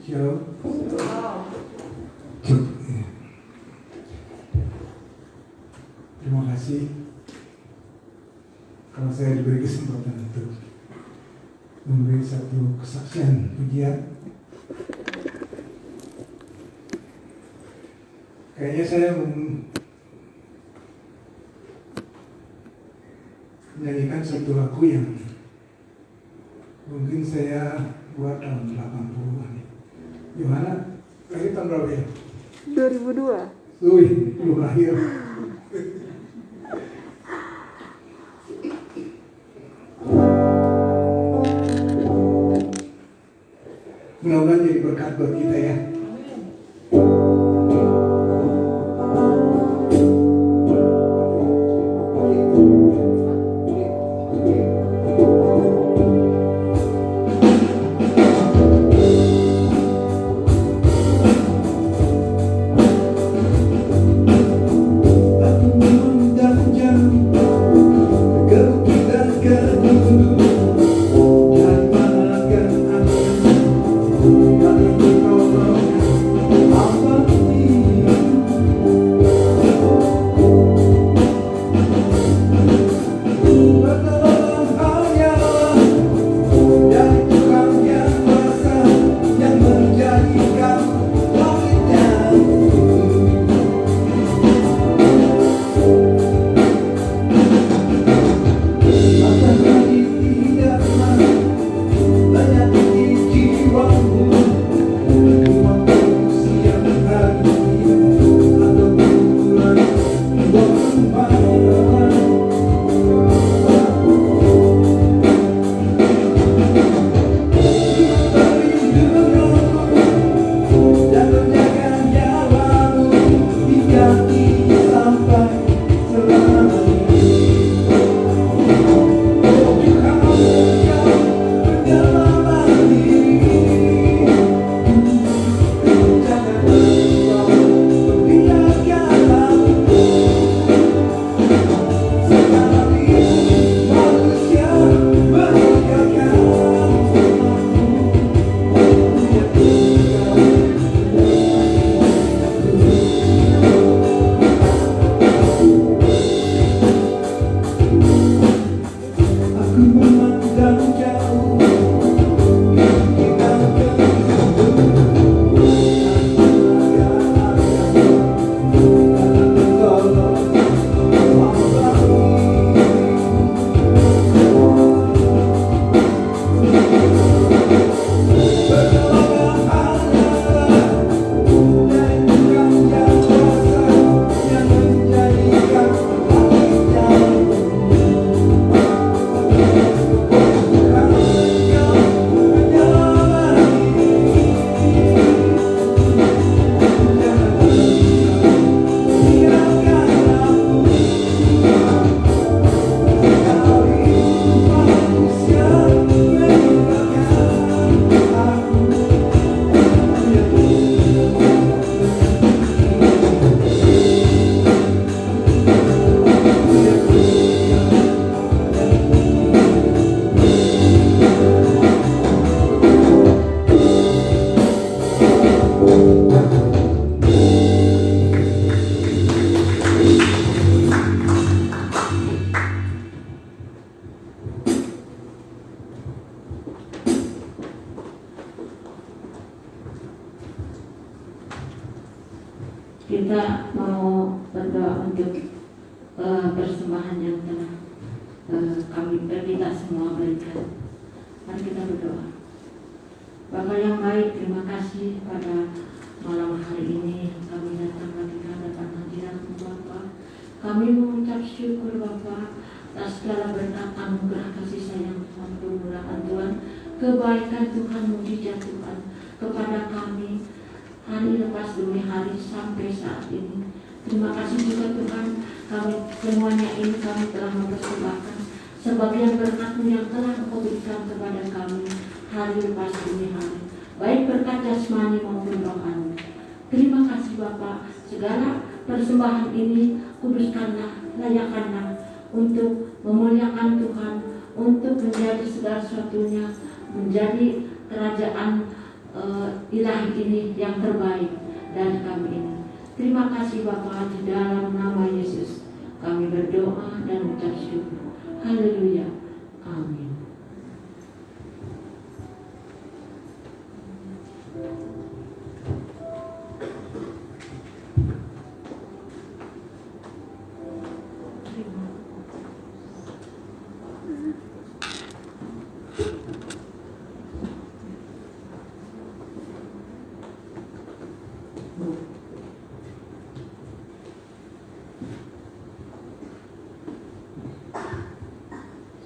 Speaker 3: Shalom. Terima kasih kalau saya diberi kesempatan untuk memberi satu kesaksian pujian. Kayaknya saya menyanyikan satu lagu yang mungkin saya buat tahun 80-an. Gimana? Lahir tahun berapa ya?
Speaker 2: 2002.
Speaker 3: Wih, belum lahir. Mudah-mudahan jadi berkat buat kita ya.
Speaker 5: Kita mau berdoa untuk persembahan yang telah kita semua berikan. Mari kita berdoa. Bapa yang baik, terima kasih pada malam hari ini kami datang lagi ke hadapan hadirat-Mu Bapa. Kami mengucap syukur Bapa atas segala berkat anugerah kasih sayang Tuhan, kemurahan Tuhan, kebaikan Tuhan mujizat Tuhan kepada kami hari lepas demi hari sampai saat ini. Terima kasih juga Tuhan, kami semuanya ini kami telah mempersembahkan sebagian berkat-Mu yang telah Engkau berikan kepada kami hari lepas demi hari, baik berkat jasmani maupun rohani. Terima kasih Bapa, segala persembahan ini kuduskanlah, layakkanlah untuk memuliakan Tuhan, untuk menjadi segala sesuatunya, menjadi kerajaan ilahi ini yang terbaik dari kami ini. Terima kasih Bapa, di dalam nama Yesus kami berdoa dan ucap syukur. Haleluya. Amin.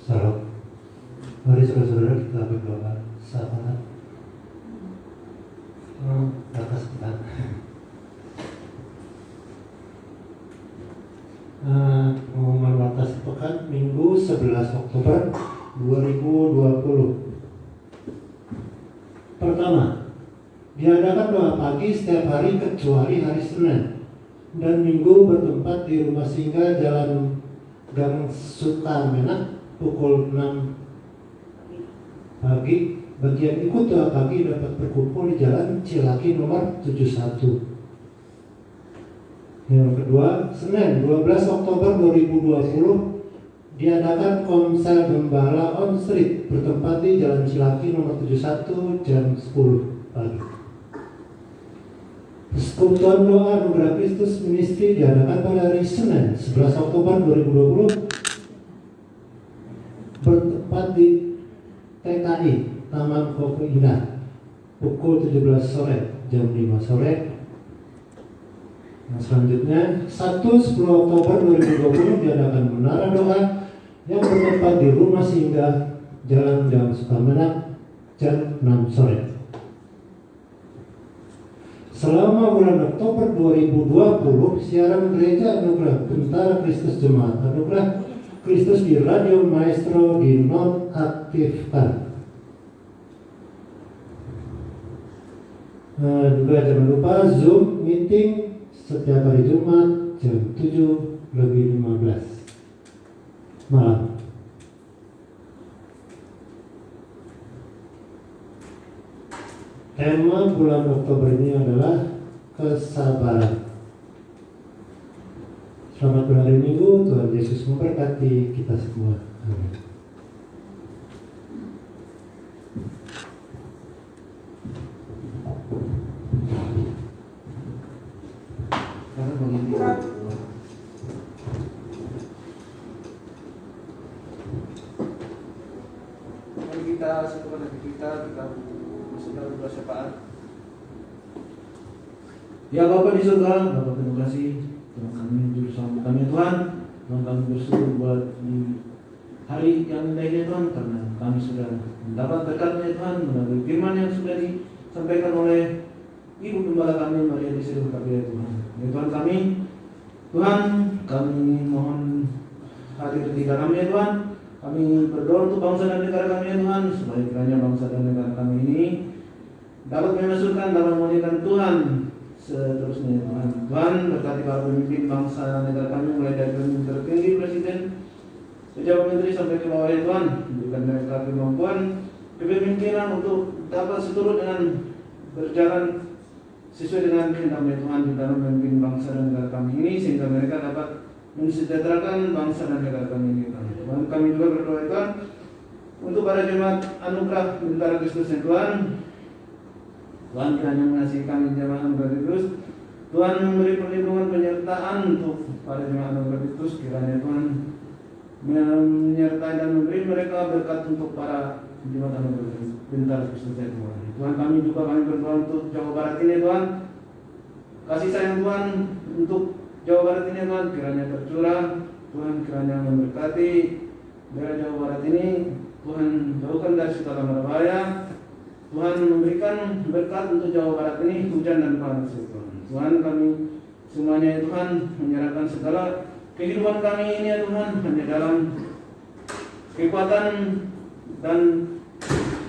Speaker 6: Salam. Mari saudara-saudara kita berdoa sahabat. Atas kita. Pengumuman batas pekan Minggu 11 Oktober 2020. Pertama, diadakan doa pagi setiap hari kecuali hari Senin dan Minggu bertempat di rumah singgah Jalan Gang Sukamenak pukul 6 pagi. Bagian ikut doa pagi dapat berkumpul di Jalan Cilaki nomor 71. Yang kedua, Senin 12 Oktober 2020 diadakan konser Gembala on Street bertempat di Jalan Cilaki nomor 71 jam 10 pagi. Persekutuan Doa Anugerah Kristus Ministry diadakan pada hari Senin 11 Oktober 2020 bertempat di TKI Taman Kopi Indah pukul 17 sore jam 5 sore. Nah, selanjutnya 1-10 Oktober 2020 diadakan Menara Doa yang bertempat di rumah singgah Jalan Gang Sukamenak jam 6 sore. Selama bulan Oktober 2020 siaran Gereja Anugerah Bentara Kristus Jemaat Anugerah Kristus di Radio Maestro dinonaktifkan. Juga jangan lupa Zoom meeting setiap hari Jumat jam 7:15 malam. Tema bulan Oktober ini adalah kesabaran. Selamat berhari Minggu, Tuhan Yesus memberkati kita semua. Amin.
Speaker 4: Karena begitu. Mari kita satukan hati kita sudah bersyafaat. Ya Bapa di surga, Bapa terima kasih Tuhan kami juru selamat kami Tuhan. Tuhan kami bersyukur buat di hari yang indah ini Tuhan, karena kami sudah mendapat berkat-Nya Tuhan melalui firman yang sudah disampaikan oleh Ibu Gembala kami Maria di Seluruh Kapia Tuhan. Ya Tuhan kami mohon hadir di dalam ya Tuhan. Kami berdoa untuk bangsa dan negara kami ya Tuhan, supaya kiranya bangsa dan negara kami ini dapat memasukkan dalam memuliakan Tuhan seterusnya ya Tuhan. Tuhan berkati para pemimpin bangsa dan negara kami, mulai dari pemimpin tertinggi presiden, pejabat menteri sampai ke bawah ya Tuhan. Berikan mereka kemampuan kepemimpinan untuk dapat seturut dengan berjalan sesuai dengan kehendak Tuhan di dalam memimpin bangsa dan negara kami ini, sehingga mereka dapat mensejahterakan bangsa dan negara kami ini. Tuhan kami juga berdoa Tuhan untuk para jemaat anugerah Bentara Kristus ya Tuhan. Tuhan kiranya mengasihi kami jemaat anugerah Kristus. Tuhan memberi perlindungan penyertaan untuk para jemaat anugerah Kristus. Kiranya Tuhan menyertai dan memberi mereka berkat untuk para jemaat anugerah Bentara Kristus ya Tuhan. Tuhan kami juga berdoa untuk Jawa Barat ini Tuhan. Kasih sayang Tuhan untuk Jawa Barat ini Tuhan kiranya tercurah. Tuhan kiranya memberkati daerah Jawa Barat ini. Tuhan jauhkan dari segala mara bahaya. Tuhan memberikan berkat untuk Jawa Barat ini, hujan dan panas ya Tuhan. Tuhan kami semuanya ya Tuhan menyerahkan segala kehidupan kami ini ya Tuhan hanya dalam kekuatan dan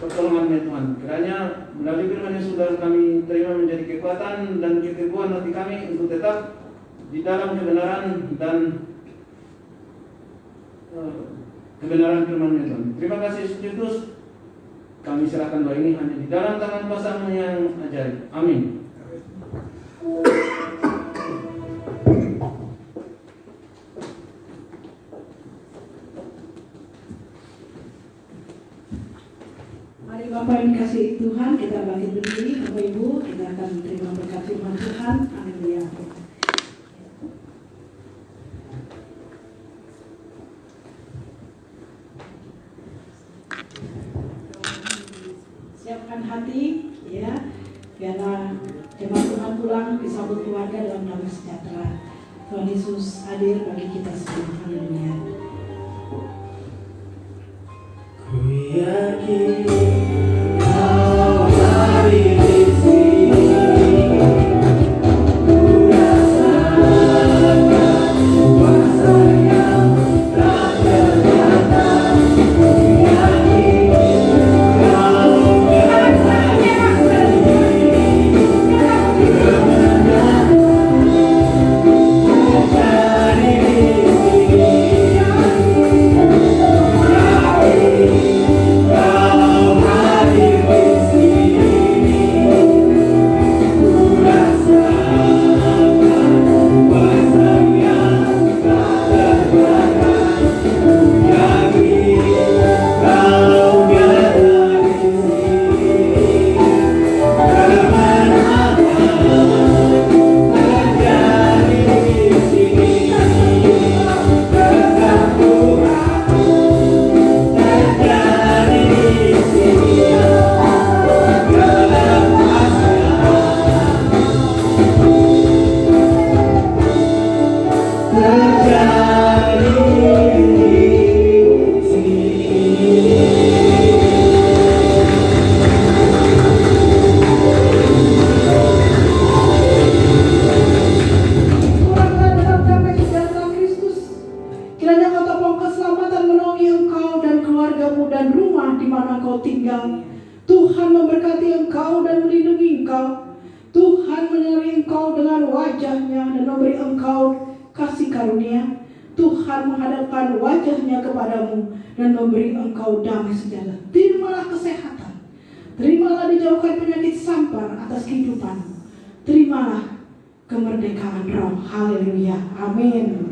Speaker 4: pertolongan ya Tuhan. Kiranya melalui firman yang sudah kami terima menjadi kekuatan dan keteguhan hati kami untuk tetap di dalam kebenaran dan kebenaran firman-Nya Tuhan. Terima kasih Yesus Kristus. Kami serahkan doa ini hanya di dalam tangan kuasa yang ajaib. Amin.
Speaker 2: Mari Bapak yang dikasihi Tuhan, kita bangkit berdiri. Bapak Ibu, kita akan terima berkat firman Tuhan. Haleluya. Siapkan hati, ya, biarlah jemaat Tuhan pulang disambut keluarga dalam damai sejahtera. Tuhan Yesus hadir bagi kita semua. Haleluya.
Speaker 1: Ku yakin Kau hadir di sini. Ku rasakan kuasa yang tak terbatas. Ku yakin Kau berhadir di sini. Kemenangan terjadi di sini.
Speaker 2: Tuhan memberkati engkau dan melindungi engkau. Tuhan menyertai engkau dengan wajah-Nya dan memberi engkau kasih karunia. Tuhan menghadapkan wajah-Nya kepadamu dan memberi engkau damai sejahtera. Terimalah kesehatan. Terimalah dijauhkan penyakit sampar atas kehidupanmu. Terimalah kemerdekaan roh. Haleluya. Amin.